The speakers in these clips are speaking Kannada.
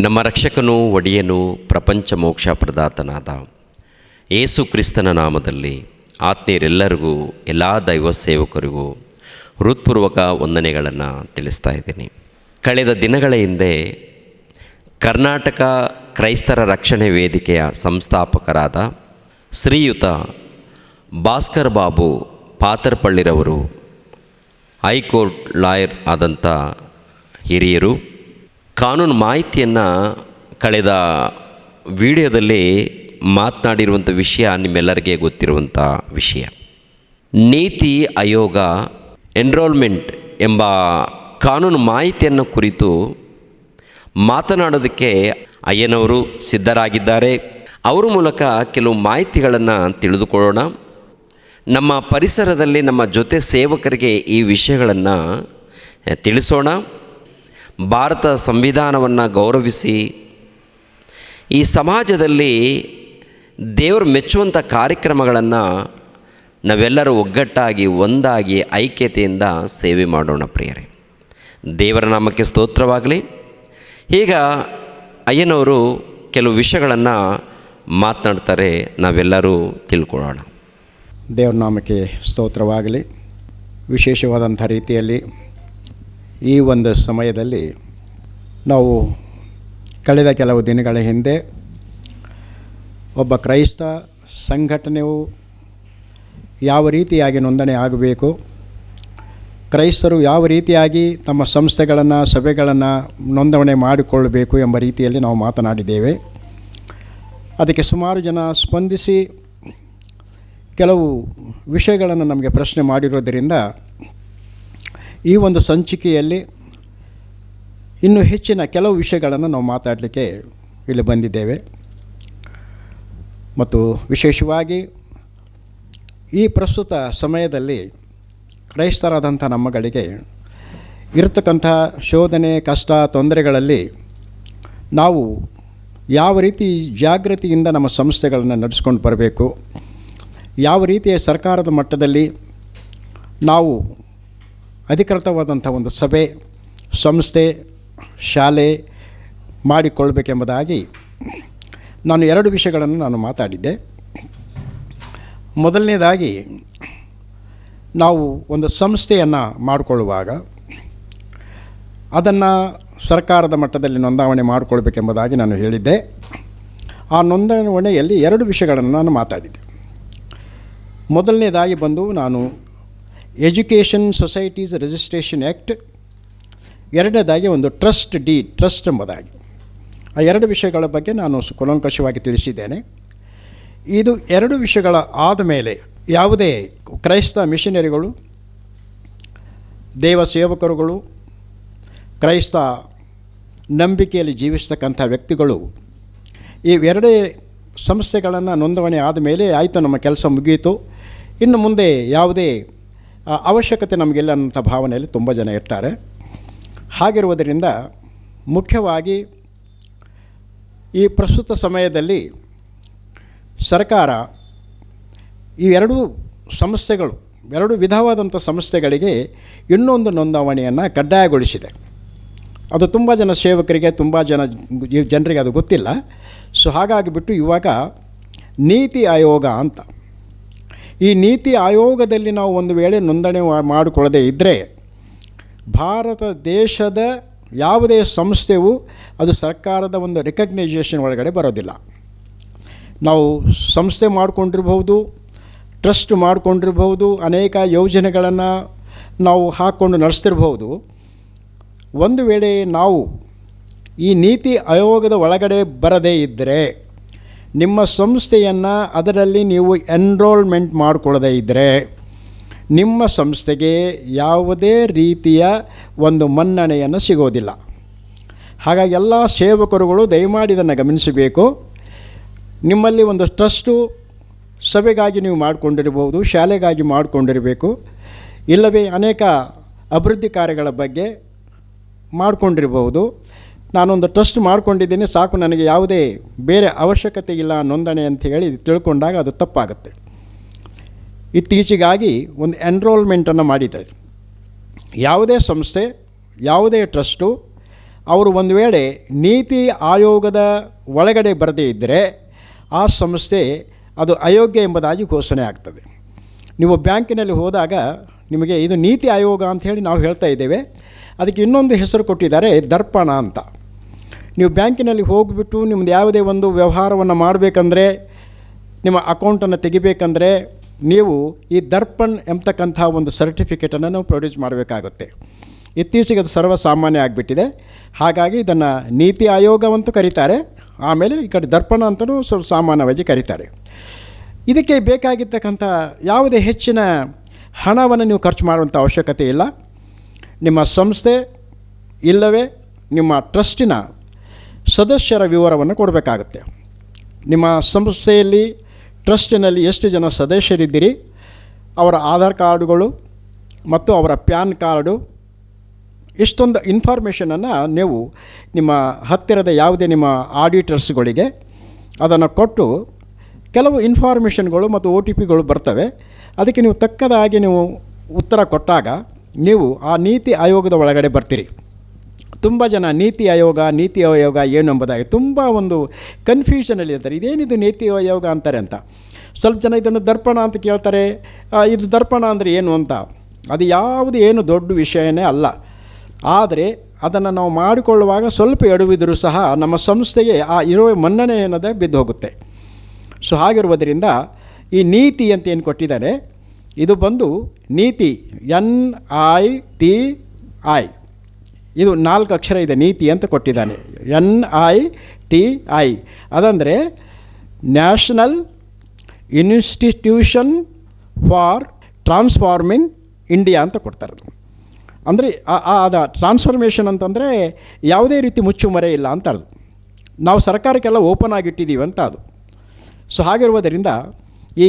ನಮ್ಮ ರಕ್ಷಕನೂ ಒಡೆಯನೂ ಪ್ರಪಂಚ ಮೋಕ್ಷ ಪ್ರದಾತನಾದ ಯೇಸು ಕ್ರಿಸ್ತನ ನಾಮದಲ್ಲಿ ಆತ್ಮೀಯರೆಲ್ಲರಿಗೂ ಎಲ್ಲ ದೈವ ಸೇವಕರಿಗೂ ಹೃತ್ಪೂರ್ವಕ ವಂದನೆಗಳನ್ನು ತಿಳಿಸ್ತಾ ಇದ್ದೀನಿ. ಕಳೆದ ದಿನಗಳ ಹಿಂದೆ ಕರ್ನಾಟಕ ಕ್ರೈಸ್ತರ ರಕ್ಷಣೆ ವೇದಿಕೆಯ ಸಂಸ್ಥಾಪಕರಾದ ಶ್ರೀಯುತ ಭಾಸ್ಕರ್ ಬಾಬು ಪಾತರಪಳ್ಳಿರವರು ಹೈಕೋರ್ಟ್ ಲಾಯರ್ ಆದಂಥ ಹಿರಿಯರು ಕಾನೂನು ಮಾಹಿತಿಯನ್ನು ಕಳೆದ ವಿಡಿಯೋದಲ್ಲಿ ಮಾತನಾಡಿರುವಂಥ ವಿಷಯ ನಿಮ್ಮೆಲ್ಲರಿಗೆ ಗೊತ್ತಿರುವಂಥ ವಿಷಯ. ನೀತಿ ಆಯೋಗ ಎನ್ರೋಲ್ಮೆಂಟ್ ಎಂಬ ಕಾನೂನು ಮಾಹಿತಿಯನ್ನು ಕುರಿತು ಮಾತನಾಡೋದಕ್ಕೆ ಅಯ್ಯನವರು ಸಿದ್ಧರಾಗಿದ್ದಾರೆ. ಅವರ ಮೂಲಕ ಕೆಲವು ಮಾಹಿತಿಗಳನ್ನು ತಿಳಿದುಕೊಳ್ಳೋಣ. ನಮ್ಮ ಪರಿಸರದಲ್ಲಿ ನಮ್ಮ ಜೊತೆ ಸೇವಕರಿಗೆ ಈ ವಿಷಯಗಳನ್ನು ತಿಳಿಸೋಣ. ಭಾರತ ಸಂವಿಧಾನವನ್ನು ಗೌರವಿಸಿ ಈ ಸಮಾಜದಲ್ಲಿ ದೇವರು ಮೆಚ್ಚುವಂಥ ಕಾರ್ಯಕ್ರಮಗಳನ್ನು ನಾವೆಲ್ಲರೂ ಒಗ್ಗಟ್ಟಾಗಿ ಒಂದಾಗಿ ಐಕ್ಯತೆಯಿಂದ ಸೇವೆ ಮಾಡೋಣ ಪ್ರಿಯರೇ. ದೇವರ ನಾಮಕ್ಕೆ ಸ್ತೋತ್ರವಾಗಲಿ. ಈಗ ಅಯ್ಯನವರು ಕೆಲವು ವಿಷಯಗಳನ್ನು ಮಾತನಾಡ್ತಾರೆ, ನಾವೆಲ್ಲರೂ ತಿಳ್ಕೊಳ್ಳೋಣ. ದೇವರ ನಾಮಕ್ಕೆ ಸ್ತೋತ್ರವಾಗಲಿ. ವಿಶೇಷವಾದಂಥ ರೀತಿಯಲ್ಲಿ ಈ ಒಂದು ಸಮಯದಲ್ಲಿ ನಾವು ಕಳೆದ ಕೆಲವು ದಿನಗಳ ಹಿಂದೆ ಒಬ್ಬ ಕ್ರೈಸ್ತ ಸಂಘಟನೆಯು ಯಾವ ರೀತಿಯಾಗಿ ನೋಂದಣಿ ಆಗಬೇಕು, ಕ್ರೈಸ್ತರು ಯಾವ ರೀತಿಯಾಗಿ ತಮ್ಮ ಸಂಸ್ಥೆಗಳನ್ನು ಸಭೆಗಳನ್ನು ನೋಂದಣಿ ಮಾಡಿಕೊಳ್ಳಬೇಕು ಎಂಬ ರೀತಿಯಲ್ಲಿ ನಾವು ಮಾತನಾಡಿದ್ದೇವೆ. ಅದಕ್ಕೆ ಸುಮಾರು ಜನ ಸ್ಪಂದಿಸಿ ಕೆಲವು ವಿಷಯಗಳನ್ನು ನಮಗೆ ಪ್ರಶ್ನೆ ಮಾಡಿರೋದರಿಂದ ಈ ಒಂದು ಸಂಚಿಕೆಯಲ್ಲಿ ಇನ್ನೂ ಹೆಚ್ಚಿನ ಕೆಲವು ವಿಷಯಗಳನ್ನು ನಾವು ಮಾತಾಡಲಿಕ್ಕೆ ಇಲ್ಲಿ ಬಂದಿದ್ದೇವೆ. ಮತ್ತು ವಿಶೇಷವಾಗಿ ಈ ಪ್ರಸ್ತುತ ಸಮಯದಲ್ಲಿ ಕ್ರೈಸ್ತರಾದಂಥ ನಮ್ಮಗಳಿಗೆ ಇರತಕ್ಕಂಥ ಶೋಧನೆ, ಕಷ್ಟ, ತೊಂದರೆಗಳಲ್ಲಿ ನಾವು ಯಾವ ರೀತಿ ಜಾಗೃತಿಯಿಂದ ನಮ್ಮ ಸಂಸ್ಥೆಗಳನ್ನು ನಡೆಸ್ಕೊಂಡು ಬರಬೇಕು, ಯಾವ ರೀತಿಯ ಸರ್ಕಾರದ ಮಟ್ಟದಲ್ಲಿ ನಾವು ಅಧಿಕೃತವಾದಂಥ ಒಂದು ಸಭೆ, ಸಂಸ್ಥೆ, ಶಾಲೆ ಮಾಡಿಕೊಳ್ಬೇಕೆಂಬುದಾಗಿ ನಾನು ಎರಡು ವಿಷಯಗಳನ್ನು ನಾನು ಮಾತಾಡಿದ್ದೆ. ಮೊದಲನೇದಾಗಿ, ನಾವು ಒಂದು ಸಂಸ್ಥೆಯನ್ನು ಮಾಡಿಕೊಳ್ಳುವಾಗ ಅದನ್ನು ಸರ್ಕಾರದ ಮಟ್ಟದಲ್ಲಿ ನೋಂದಾವಣೆ ಮಾಡಿಕೊಳ್ಬೇಕೆಂಬುದಾಗಿ ನಾನು ಹೇಳಿದ್ದೆ. ಆ ನೋಂದಣಿಯಲ್ಲಿ ಎರಡು ವಿಷಯಗಳನ್ನು ನಾನು ಮಾತಾಡಿದ್ದೆ. ಮೊದಲನೇದಾಗಿ ಬಂದು ನಾನು ಎಜುಕೇಷನ್ ಸೊಸೈಟೀಸ್ ರಿಜಿಸ್ಟ್ರೇಷನ್ ಆ್ಯಕ್ಟ್, ಎರಡನೇದಾಗಿ ಒಂದು ಟ್ರಸ್ಟ್ ಎಂಬುದಾಗಿ ಆ ಎರಡು ವಿಷಯಗಳ ಬಗ್ಗೆ ನಾನು ಕೂಲಂಕಷವಾಗಿ ತಿಳಿಸಿದ್ದೇನೆ. ಇದು ಎರಡು ವಿಷಯಗಳ ಆದ ಮೇಲೆ ಯಾವುದೇ ಕ್ರೈಸ್ತ ಮಿಷನರಿಗಳು, ದೇವ ಸೇವಕರುಗಳು, ಕ್ರೈಸ್ತ ನಂಬಿಕೆಯಲ್ಲಿ ಜೀವಿಸ್ತಕ್ಕಂಥ ವ್ಯಕ್ತಿಗಳು ಇವೆರಡೇ ಸಂಸ್ಥೆಗಳನ್ನು ನೋಂದಣಿ ಆದಮೇಲೆ ಆಯಿತು, ನಮ್ಮ ಕೆಲಸ ಮುಗಿಯಿತು, ಇನ್ನು ಮುಂದೆ ಯಾವುದೇ ಅವಶ್ಯಕತೆ ನಮಗಿಲ್ಲ ಅನ್ನೋಂಥ ಭಾವನೆಯಲ್ಲಿ ತುಂಬ ಜನ ಇರ್ತಾರೆ. ಹಾಗಿರುವುದರಿಂದ ಮುಖ್ಯವಾಗಿ ಈ ಪ್ರಸ್ತುತ ಸಮಯದಲ್ಲಿ ಸರ್ಕಾರ ಈ ಎರಡೂ ಸಂಸ್ಥೆಗಳು, ಎರಡು ವಿಧವಾದಂಥ ಸಂಸ್ಥೆಗಳಿಗೆ ಇನ್ನೊಂದು ನೋಂದಾವಣೆಯನ್ನು ಕಡ್ಡಾಯಗೊಳಿಸಿದೆ. ಅದು ತುಂಬ ಜನ ಸೇವಕರಿಗೆ, ತುಂಬ ಜನರಿಗೆ ಅದು ಗೊತ್ತಿಲ್ಲ. ಸೊ ಹಾಗಾಗಿಬಿಟ್ಟು ಇವಾಗ ನೀತಿ ಆಯೋಗ ಅಂತ, ಈ ನೀತಿ ಆಯೋಗದಲ್ಲಿ ನಾವು ಒಂದು ವೇಳೆ ನೋಂದಣಿ ಮಾಡಿಕೊಳ್ಳದೇ ಇದ್ದರೆ ಭಾರತ ದೇಶದ ಯಾವುದೇ ಸಂಸ್ಥೆಯು ಅದು ಸರ್ಕಾರದ ಒಂದು ರೆಕಗ್ನೈಸೇಷನ್ ಒಳಗಡೆ ಬರೋದಿಲ್ಲ. ನಾವು ಸಂಸ್ಥೆ ಮಾಡಿಕೊಂಡಿರ್ಬೋದು, ಟ್ರಸ್ಟ್ ಮಾಡಿಕೊಂಡಿರ್ಬೋದು, ಅನೇಕ ಯೋಜನೆಗಳನ್ನು ನಾವು ಹಾಕ್ಕೊಂಡು ನಡೆಸ್ತಿರ್ಬೋದು. ಒಂದು ವೇಳೆ ನಾವು ಈ ನೀತಿ ಆಯೋಗದ ಒಳಗಡೆ ಬರದೇ ಇದ್ದರೆ, ನಿಮ್ಮ ಸಂಸ್ಥೆಯನ್ನು ಅದರಲ್ಲಿ ನೀವು ಎನ್ರೋಲ್ಮೆಂಟ್ ಮಾಡಿಕೊಳ್ಳದೇ ಇದ್ದರೆ ನಿಮ್ಮ ಸಂಸ್ಥೆಗೆ ಯಾವುದೇ ರೀತಿಯ ಒಂದು ಮನ್ನಣೆಯನ್ನು ಸಿಗೋದಿಲ್ಲ. ಹಾಗಾಗಿ ಎಲ್ಲ ಸೇವಕರುಗಳು ದಯಮಾಡಿ ಇದನ್ನು ಗಮನಿಸಬೇಕು. ನಿಮ್ಮಲ್ಲಿ ಒಂದು ಟ್ರಸ್ಟು ಸಭೆಗಾಗಿ ನೀವು ಮಾಡಿಕೊಂಡಿರ್ಬೋದು, ಶಾಲೆಗಾಗಿ ಮಾಡಿಕೊಂಡಿರಬೇಕು, ಇಲ್ಲವೇ ಅನೇಕ ಅಭಿವೃದ್ಧಿ ಕಾರ್ಯಗಳ ಬಗ್ಗೆ ಮಾಡಿಕೊಂಡಿರ್ಬೋದು. ನಾನೊಂದು ಟ್ರಸ್ಟ್ ಮಾಡ್ಕೊಂಡಿದ್ದೀನಿ, ಸಾಕು, ನನಗೆ ಯಾವುದೇ ಬೇರೆ ಅವಶ್ಯಕತೆ ಇಲ್ಲ ನೋಂದಣಿ ಅಂತ ಹೇಳಿ ತಿಳ್ಕೊಂಡಾಗ ಅದು ತಪ್ಪಾಗುತ್ತೆ. ಇತ್ತೀಚೆಗಾಗಿ ಒಂದು ಎನ್ರೋಲ್ಮೆಂಟನ್ನು ಮಾಡಿದ್ದಾರೆ. ಯಾವುದೇ ಸಂಸ್ಥೆ, ಯಾವುದೇ ಟ್ರಸ್ಟು ಅವರು ಒಂದು ವೇಳೆ ನೀತಿ ಆಯೋಗದ ಒಳಗಡೆ ಬರದೇ ಇದ್ದರೆ ಆ ಸಂಸ್ಥೆ ಅದು ಅಯೋಗ್ಯ ಎಂಬುದಾಗಿ ಘೋಷಣೆ ಆಗ್ತದೆ. ನೀವು ಬ್ಯಾಂಕಿನಲ್ಲಿ ಹೋದಾಗ ನಿಮಗೆ ಇದು ನೀತಿ ಆಯೋಗ ಅಂತ ಹೇಳಿ ನಾವು ಹೇಳ್ತಾ ಇದ್ದೇವೆ, ಅದಕ್ಕೆ ಇನ್ನೊಂದು ಹೆಸರು ಕೊಟ್ಟಿದ್ದಾರೆ, ದರ್ಪಣ ಅಂತ. ನೀವು ಬ್ಯಾಂಕಿನಲ್ಲಿ ಹೋಗಿಬಿಟ್ಟು ನಿಮ್ಮದು ಯಾವುದೇ ಒಂದು ವ್ಯವಹಾರವನ್ನು ಮಾಡಬೇಕಂದ್ರೆ, ನಿಮ್ಮ ಅಕೌಂಟನ್ನು ತೆಗಿಬೇಕಂದ್ರೆ ನೀವು ಈ ದರ್ಪಣ್ ಎಂಬತಕ್ಕಂಥ ಒಂದು ಸರ್ಟಿಫಿಕೇಟನ್ನು ನಾವು ಪ್ರೊಡ್ಯೂಸ್ ಮಾಡಬೇಕಾಗುತ್ತೆ. ಇತ್ತೀಚೆಗೆ ಅದು ಸರ್ವಸಾಮಾನ್ಯ ಆಗಿಬಿಟ್ಟಿದೆ. ಹಾಗಾಗಿ ಇದನ್ನು ನೀತಿ ಆಯೋಗವಂತೂ ಕರೀತಾರೆ, ಆಮೇಲೆ ಈ ಕಡೆ ದರ್ಪಣ ಅಂತಲೂ ಸ್ವಲ್ಪ ಸಾಮಾನ್ಯವಾಗಿ ಕರೀತಾರೆ. ಇದಕ್ಕೆ ಬೇಕಾಗಿರ್ತಕ್ಕಂಥ ಯಾವುದೇ ಹೆಚ್ಚಿನ ಹಣವನ್ನು ನೀವು ಖರ್ಚು ಮಾಡುವಂಥ ಅವಶ್ಯಕತೆ ಇಲ್ಲ. ನಿಮ್ಮ ಸಂಸ್ಥೆ ಇಲ್ಲವೇ ನಿಮ್ಮ ಟ್ರಸ್ಟಿನ ಸದಸ್ಯರ ವಿವರವನ್ನು ಕೊಡಬೇಕಾಗುತ್ತೆ. ನಿಮ್ಮ ಸಂಸ್ಥೆಯಲ್ಲಿ ಟ್ರಸ್ಟಿನಲ್ಲಿ ಎಷ್ಟು ಜನ ಸದಸ್ಯರಿದ್ದೀರಿ, ಅವರ ಆಧಾರ್ ಕಾರ್ಡುಗಳು ಮತ್ತು ಅವರ ಪ್ಯಾನ್ ಕಾರ್ಡು, ಇಷ್ಟೊಂದು ಇನ್ಫಾರ್ಮೇಷನನ್ನು ನೀವು ನಿಮ್ಮ ಹತ್ತಿರದ ಯಾವುದೇ ನಿಮ್ಮ ಆಡಿಟರ್ಸ್ಗಳಿಗೆ ಅದನ್ನು ಕೊಟ್ಟು, ಕೆಲವು ಇನ್ಫಾರ್ಮೇಷನ್ಗಳು ಮತ್ತು OTPಗಳು ಬರ್ತವೆ, ಅದಕ್ಕೆ ನೀವು ತಕ್ಕದಾಗಿ ನೀವು ಉತ್ತರ ಕೊಟ್ಟಾಗ ನೀವು ಆ ನೀತಿ ಆಯೋಗದ ಒಳಗಡೆ ಬರ್ತೀರಿ. ತುಂಬ ಜನ ನೀತಿ ಆಯೋಗ ಏನು ಎಂಬುದಾಗಿ ತುಂಬ ಒಂದು ಕನ್ಫ್ಯೂಷನಲ್ಲಿ ಇರ್ತಾರೆ. ಇದೇನಿದು ನೀತಿ ಆಯೋಗ ಅಂತಾರೆ ಅಂತ. ಸ್ವಲ್ಪ ಜನ ಇದನ್ನು ದರ್ಪಣ ಅಂತ ಕೇಳ್ತಾರೆ. ಇದು ದರ್ಪಣ ಅಂದರೆ ಏನು ಅಂತ. ಅದು ಯಾವುದು ಏನು ದೊಡ್ಡ ವಿಷಯನೇ ಅಲ್ಲ. ಆದರೆ ಅದನ್ನು ನಾವು ಮಾಡಿಕೊಳ್ಳುವಾಗ ಸ್ವಲ್ಪ ಎಡವಿದರೂ ಸಹ ನಮ್ಮ ಸಂಸ್ಥೆಗೆ ಆ ಇರುವ ಮನ್ನಣೆ ಅನ್ನೋದೇ ಬಿದ್ದು ಹೋಗುತ್ತೆ. ಸೊ ಹಾಗಿರುವುದರಿಂದ ಈ ನೀತಿ ಅಂತ ಏನು ಕೊಟ್ಟಿದ್ದಾರೆ, ಇದು ಬಂದು ನೀತಿ NITI, ಇದು 4 ಅಕ್ಷರ ಇದೆ, ನೀತಿ ಅಂತ ಕೊಟ್ಟಿದ್ದಾನೆ. NITI ಅದಂದರೆ national institution for transforming India ಅಂತ ಕೊಡ್ತಾರೆ. ಅಂದರೆ ಅದು ಟ್ರಾನ್ಸ್ಫಾರ್ಮೇಷನ್ ಅಂತಂದರೆ ಯಾವುದೇ ರೀತಿ ಮುಚ್ಚುಮರೆ ಇಲ್ಲ ಅಂತ ಅದು. ನಾವು ಸರ್ಕಾರಕ್ಕೆಲ್ಲ ಓಪನ್ ಆಗಿಟ್ಟಿದ್ದೀವಿ ಅಂತ ಅದು. ಸೊ ಹಾಗಿರುವುದರಿಂದ ಈ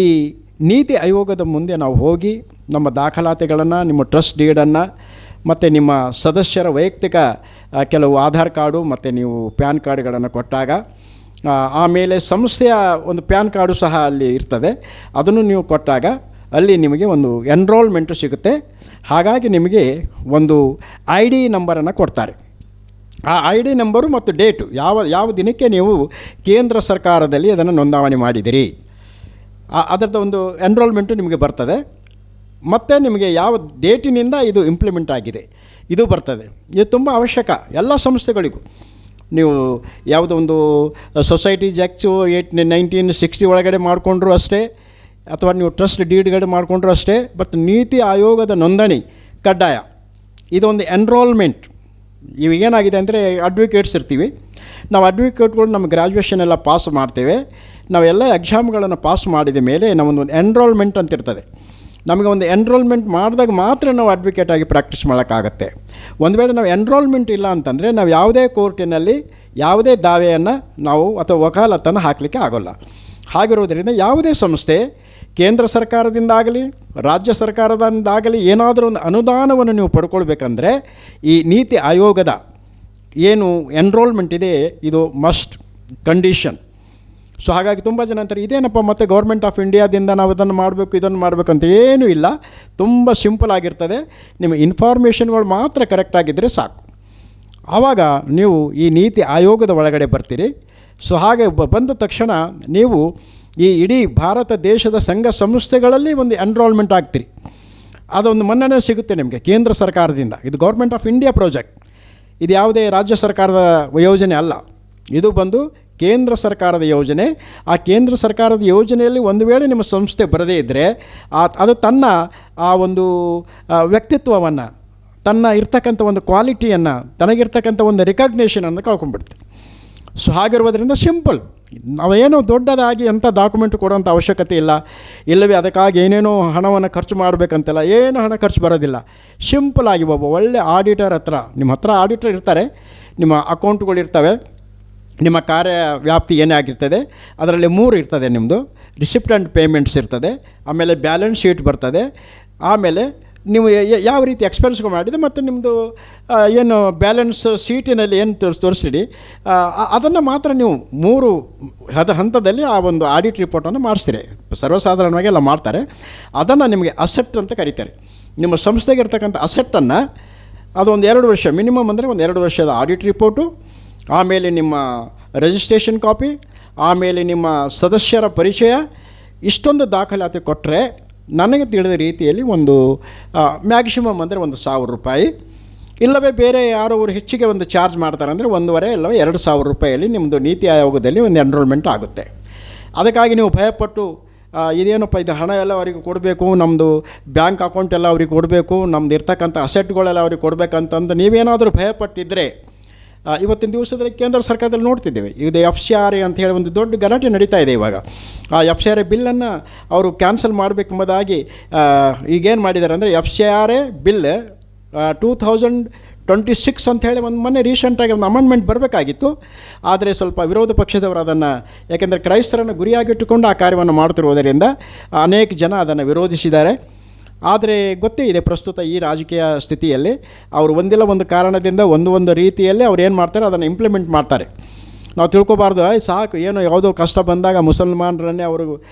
ನೀತಿ ಆಯೋಗದ ಮುಂದೆ ನಾವು ಹೋಗಿ ನಮ್ಮ ದಾಖಲಾತಿಗಳನ್ನು, ನಿಮ್ಮ ಟ್ರಸ್ಟ್ ಡೀಡನ್ನು ಮತ್ತು ನಿಮ್ಮ ಸದಸ್ಯರ ವೈಯಕ್ತಿಕ ಕೆಲವು ಆಧಾರ್ ಕಾರ್ಡು ಮತ್ತು ನೀವು ಪ್ಯಾನ್ ಕಾರ್ಡ್ಗಳನ್ನು ಕೊಟ್ಟಾಗ, ಆಮೇಲೆ ಸಂಸ್ಥೆಯ ಒಂದು ಪ್ಯಾನ್ ಕಾರ್ಡು ಸಹ ಅಲ್ಲಿ ಇರ್ತದೆ, ಅದನ್ನು ನೀವು ಕೊಟ್ಟಾಗ ಅಲ್ಲಿ ನಿಮಗೆ ಒಂದು ಎನ್ರೋಲ್ಮೆಂಟು ಸಿಗುತ್ತೆ. ಹಾಗಾಗಿ ನಿಮಗೆ ಒಂದು ID ನಂಬರನ್ನು ಕೊಡ್ತಾರೆ. ಆ ID ನಂಬರು ಮತ್ತು ಡೇಟು, ಯಾವ ದಿನಕ್ಕೆ ನೀವು ಕೇಂದ್ರ ಸರ್ಕಾರದಲ್ಲಿ ಅದನ್ನು ನೋಂದಣಿ ಮಾಡಿದಿರಿ, ಅದರದ್ದು ಒಂದು ಎನ್ರೋಲ್ಮೆಂಟು ನಿಮಗೆ ಬರ್ತದೆ. ಮತ್ತು ನಿಮಗೆ ಯಾವ ಡೇಟಿನಿಂದ ಇದು ಇಂಪ್ಲಿಮೆಂಟ್ ಆಗಿದೆ ಇದು ಬರ್ತದೆ. ಇದು ತುಂಬ ಅವಶ್ಯಕ ಎಲ್ಲ ಸಂಸ್ಥೆಗಳಿಗೂ. ನೀವು ಯಾವುದೋ ಒಂದು ಸೊಸೈಟೀಸ್ ಆ್ಯಕ್ಟ್ 1960 ಒಳಗಡೆ ಮಾಡಿಕೊಂಡ್ರು ಅಷ್ಟೇ, ಅಥವಾ ನೀವು ಟ್ರಸ್ಟ್ ಡೀಡ್ಗಡೆ ಮಾಡಿಕೊಂಡ್ರು ಅಷ್ಟೇ. ಬಟ್ ನೀತಿ ಆಯೋಗದ ನೋಂದಣಿ ಕಡ್ಡಾಯ. ಇದೊಂದು ಎನ್ರೋಲ್ಮೆಂಟ್. ಇವಾಗೇನಾಗಿದೆ ಅಂದರೆ ಅಡ್ವೊಕೇಟ್ಸ್ ಇರ್ತೀವಿ ನಾವು, ಅಡ್ವೊಕೇಟ್ಗಳು ನಮ್ಮ ಗ್ರ್ಯಾಜುಯೇಷನ್ ಎಲ್ಲ ಪಾಸ್ ಮಾಡ್ತೇವೆ. ನಾವೆಲ್ಲ ಎಕ್ಸಾಮ್ಗಳನ್ನು ಪಾಸ್ ಮಾಡಿದ ಮೇಲೆ ನಮ್ಮೊಂದು ಎನ್ರೋಲ್ಮೆಂಟ್ ಅಂತ ಇರ್ತದೆ. ನಮಗೆ ಒಂದು ಎನ್ರೋಲ್ಮೆಂಟ್ ಮಾಡಿದಾಗ ಮಾತ್ರ ನಾವು ಅಡ್ವೊಕೇಟಾಗಿ ಪ್ರಾಕ್ಟೀಸ್ ಮಾಡೋಕ್ಕಾಗತ್ತೆ. ಒಂದು ವೇಳೆ ನಾವು ಎನ್ರೋಲ್ಮೆಂಟ್ ಇಲ್ಲ ಅಂತಂದರೆ ನಾವು ಯಾವುದೇ ಕೋರ್ಟಿನಲ್ಲಿ ಯಾವುದೇ ದಾವೆಯನ್ನು ನಾವು ಅಥವಾ ವಕಾಲತ್ತನ್ನು ಹಾಕಲಿಕ್ಕೆ ಆಗೋಲ್ಲ. ಹಾಗಿರುವುದರಿಂದ ಯಾವುದೇ ಸಂಸ್ಥೆ ಕೇಂದ್ರ ಸರ್ಕಾರದಿಂದಾಗಲಿ ರಾಜ್ಯ ಸರ್ಕಾರದಿಂದಾಗಲಿ ಏನಾದರೂ ಒಂದು ಅನುದಾನವನ್ನು ನೀವು ಪಡ್ಕೊಳ್ಬೇಕಂದ್ರೆ ಈ ನೀತಿ ಆಯೋಗದ ಏನು ಎನ್ರೋಲ್ಮೆಂಟ್ ಇದೆ ಇದು ಮಸ್ಟ್ ಕಂಡೀಷನ್. ಸೊ ಹಾಗಾಗಿ ತುಂಬ ಜನ ಅಂತಾರೆ, ಇದೇನಪ್ಪ ಮತ್ತು ಗೌರ್ಮೆಂಟ್ ಆಫ್ ಇಂಡಿಯಾದಿಂದ ನಾವು ಇದನ್ನು ಮಾಡಬೇಕು ಇದನ್ನು ಮಾಡಬೇಕು ಅಂತ ಏನೂ ಇಲ್ಲ. ತುಂಬ ಸಿಂಪಲ್ ಆಗಿರ್ತದೆ. ನಿಮ್ಮ ಇನ್ಫಾರ್ಮೇಷನ್ಗಳು ಮಾತ್ರ ಕರೆಕ್ಟಾಗಿದ್ದರೆ ಸಾಕು. ಆವಾಗ ನೀವು ಈ ನೀತಿ ಆಯೋಗದ ಒಳಗಡೆ ಬರ್ತೀರಿ. ಸೊ ಹಾಗೆ ಬಂದ ತಕ್ಷಣ ನೀವು ಈ ಇಡೀ ಭಾರತ ದೇಶದ ಸಂಘ ಸಂಸ್ಥೆಗಳಲ್ಲಿ ಒಂದು ಎನ್ರೋಲ್ಮೆಂಟ್ ಆಗ್ತೀರಿ. ಅದೊಂದು ಮನ್ನಣೆ ಸಿಗುತ್ತೆ ನಿಮಗೆ ಕೇಂದ್ರ ಸರ್ಕಾರದಿಂದ. ಇದು ಗೌರ್ಮೆಂಟ್ ಆಫ್ ಇಂಡಿಯಾ ಪ್ರಾಜೆಕ್ಟ್. ಇದು ಯಾವುದೇ ರಾಜ್ಯ ಸರ್ಕಾರದ ಯೋಜನೆ ಅಲ್ಲ. ಇದು ಬಂದು ಕೇಂದ್ರ ಸರ್ಕಾರದ ಯೋಜನೆ. ಆ ಕೇಂದ್ರ ಸರ್ಕಾರದ ಯೋಜನೆಯಲ್ಲಿ ಒಂದು ವೇಳೆ ನಿಮ್ಮ ಸಂಸ್ಥೆ ಬರದೇ ಇದ್ದರೆ ಅದು ತನ್ನ ಆ ಒಂದು ವ್ಯಕ್ತಿತ್ವವನ್ನು, ತನ್ನ ಇರ್ತಕ್ಕಂಥ ಒಂದು ಕ್ವಾಲಿಟಿಯನ್ನು, ತನಗಿರ್ತಕ್ಕಂಥ ಒಂದು ರಿಕಗ್ನೇಷನನ್ನು ಕಳ್ಕೊಂಡ್ಬಿಡ್ತೆ. ಸೊ ಹಾಗಿರುವುದರಿಂದ ಸಿಂಪಲ್, ನಾವೇನೋ ದೊಡ್ಡದಾಗಿ ಎಂಥ ಡಾಕ್ಯುಮೆಂಟ್ ಕೊಡೋಂಥ ಅವಶ್ಯಕತೆ ಇಲ್ಲ. ಇಲ್ಲವೇ ಅದಕ್ಕಾಗಿ ಏನೇನೋ ಹಣವನ್ನು ಖರ್ಚು ಮಾಡಬೇಕಂತೆಲ್ಲ, ಏನು ಹಣ ಖರ್ಚು ಬರೋದಿಲ್ಲ. ಸಿಂಪಲಾಗಿ ಒಬ್ಬ ಒಳ್ಳೆ ಆಡಿಟರ್ ನಿಮ್ಮ ಹತ್ರ ಆಡಿಟರ್ ಇರ್ತಾರೆ, ನಿಮ್ಮ ಅಕೌಂಟ್ಗಳು ಇರ್ತವೆ, ನಿಮ್ಮ ಕಾರ್ಯ ವ್ಯಾಪ್ತಿ ಏನೇ ಆಗಿರ್ತದೆ ಅದರಲ್ಲಿ 3 ಇರ್ತದೆ. ನಿಮ್ಮದು ರಿಸಿಪ್ಟ್ ಆ್ಯಂಡ್ ಪೇಮೆಂಟ್ಸ್ ಇರ್ತದೆ, ಆಮೇಲೆ ಬ್ಯಾಲೆನ್ಸ್ ಶೀಟ್ ಬರ್ತದೆ, ಆಮೇಲೆ ನೀವು ಯಾವ ರೀತಿ ಎಕ್ಸ್ಪೆನ್ಸ್ಗಳು ಮಾಡಿದೆ ಮತ್ತು ನಿಮ್ಮದು ಏನು ಬ್ಯಾಲೆನ್ಸ್ ಶೀಟಿನಲ್ಲಿ ಏನು ತೋರಿಸಿಡಿ ಅದನ್ನು ಮಾತ್ರ ನೀವು 3 ಹಂತದಲ್ಲಿ ಆ ಒಂದು ಆಡಿಟ್ ರಿಪೋರ್ಟನ್ನು ಮಾಡಿಸ್ತೀರಿ. ಸರ್ವಸಾಧಾರಣವಾಗಿ ಎಲ್ಲ ಮಾಡ್ತಾರೆ. ಅದನ್ನು ನಿಮಗೆ ಅಸೆಟ್ ಅಂತ ಕರೀತಾರೆ. ನಿಮ್ಮ ಸಂಸ್ಥೆಗೆ ಇರ್ತಕ್ಕಂಥ ಅಸೆಟ್ಟನ್ನು ಅದೊಂದು 2 ವರ್ಷ ಮಿನಿಮಮ್ ಅಂದರೆ ಒಂದು 2 ವರ್ಷದ ಆಡಿಟ್ ರಿಪೋರ್ಟು, ಆಮೇಲೆ ನಿಮ್ಮ ರಿಜಿಸ್ಟ್ರೇಷನ್ ಕಾಪಿ, ಆಮೇಲೆ ನಿಮ್ಮ ಸದಸ್ಯರ ಪರಿಚಯ, ಇಷ್ಟೊಂದು ದಾಖಲಾತಿ ಕೊಟ್ಟರೆ ನನಗೆ ತಿಳಿದ ರೀತಿಯಲ್ಲಿ ಒಂದು ಮ್ಯಾಕ್ಸಿಮಮ್ ಅಂದರೆ ಒಂದು ₹1,000, ಇಲ್ಲವೇ ಬೇರೆ ಯಾರೋ ಅವರು ಹೆಚ್ಚಿಗೆ ಒಂದು ಚಾರ್ಜ್ ಮಾಡ್ತಾರೆ ಅಂದರೆ 1,500 ಇಲ್ಲವೇ ₹2,000 ನಿಮ್ಮದು ನೀತಿ ಆಯೋಗದಲ್ಲಿ ಒಂದು ಎನ್ರೋಲ್ಮೆಂಟ್ ಆಗುತ್ತೆ. ಅದಕ್ಕಾಗಿ ನೀವು ಭಯಪಟ್ಟು ಇದೇನಪ್ಪ ಇದು ಹಣ ಎಲ್ಲ ಅವರಿಗೆ ಕೊಡಬೇಕು, ನಮ್ಮದು ಬ್ಯಾಂಕ್ ಅಕೌಂಟ್ ಎಲ್ಲ ಅವ್ರಿಗೆ ಕೊಡಬೇಕು, ನಮ್ದು ಇರ್ತಕ್ಕಂಥ ಅಸೆಟ್ಗಳೆಲ್ಲ ಅವ್ರಿಗೆ ಕೊಡಬೇಕಂತಂದು ನೀವೇನಾದರೂ ಭಯಪಟ್ಟಿದ್ದರೆ ಇವತ್ತಿನ ದಿವಸದಲ್ಲಿ ಕೇಂದ್ರ ಸರ್ಕಾರದಲ್ಲಿ ನೋಡ್ತಿದ್ದೇವೆ. ಇದು FCRA ಅಂತ ಹೇಳಿ ಒಂದು ದೊಡ್ಡ ಗಲಾಟೆ ನಡೀತಾ ಇದೆ ಇವಾಗ. ಆ FCRA ಬಿಲ್ಲನ್ನು ಅವರು ಕ್ಯಾನ್ಸಲ್ ಮಾಡಬೇಕೆಂಬುದಾಗಿ ಈಗೇನು ಮಾಡಿದ್ದಾರೆ ಅಂದರೆ FCRA ಬಿಲ್ 2026 ಅಂತ ಹೇಳಿ ಒಂದು ಮೊನ್ನೆ ರೀಸೆಂಟಾಗಿ ಒಂದು ಅಮೆಂಡ್ಮೆಂಟ್ ಬರಬೇಕಾಗಿತ್ತು. ಆದರೆ ಸ್ವಲ್ಪ ವಿರೋಧ ಪಕ್ಷದವರು ಅದನ್ನು, ಯಾಕೆಂದರೆ ಕ್ರೈಸ್ತರನ್ನು ಗುರಿಯಾಗಿಟ್ಟುಕೊಂಡು ಆ ಕಾರ್ಯವನ್ನು ಮಾಡುತ್ತಿರುವುದರಿಂದ ಅನೇಕ ಜನ ಅದನ್ನು ವಿರೋಧಿಸಿದ್ದಾರೆ. ಆದರೆ ಗೊತ್ತೇ ಇದೆ ಪ್ರಸ್ತುತ ಈ ರಾಜಕೀಯ ಸ್ಥಿತಿಯಲ್ಲಿ ಅವರು ಒಂದಿಲ್ಲ ಒಂದು ಕಾರಣದಿಂದ ಒಂದು ರೀತಿಯಲ್ಲಿ ಅವ್ರು ಏನು ಮಾಡ್ತಾರೆ ಅದನ್ನು ಇಂಪ್ಲಿಮೆಂಟ್ ಮಾಡ್ತಾರೆ. ನಾವು ತಿಳ್ಕೊಬಾರ್ದು ಸಾಕು ಏನೋ ಯಾವುದೋ ಕಷ್ಟ ಬಂದಾಗ ಮುಸಲ್ಮಾನರನ್ನೇ ಅವರು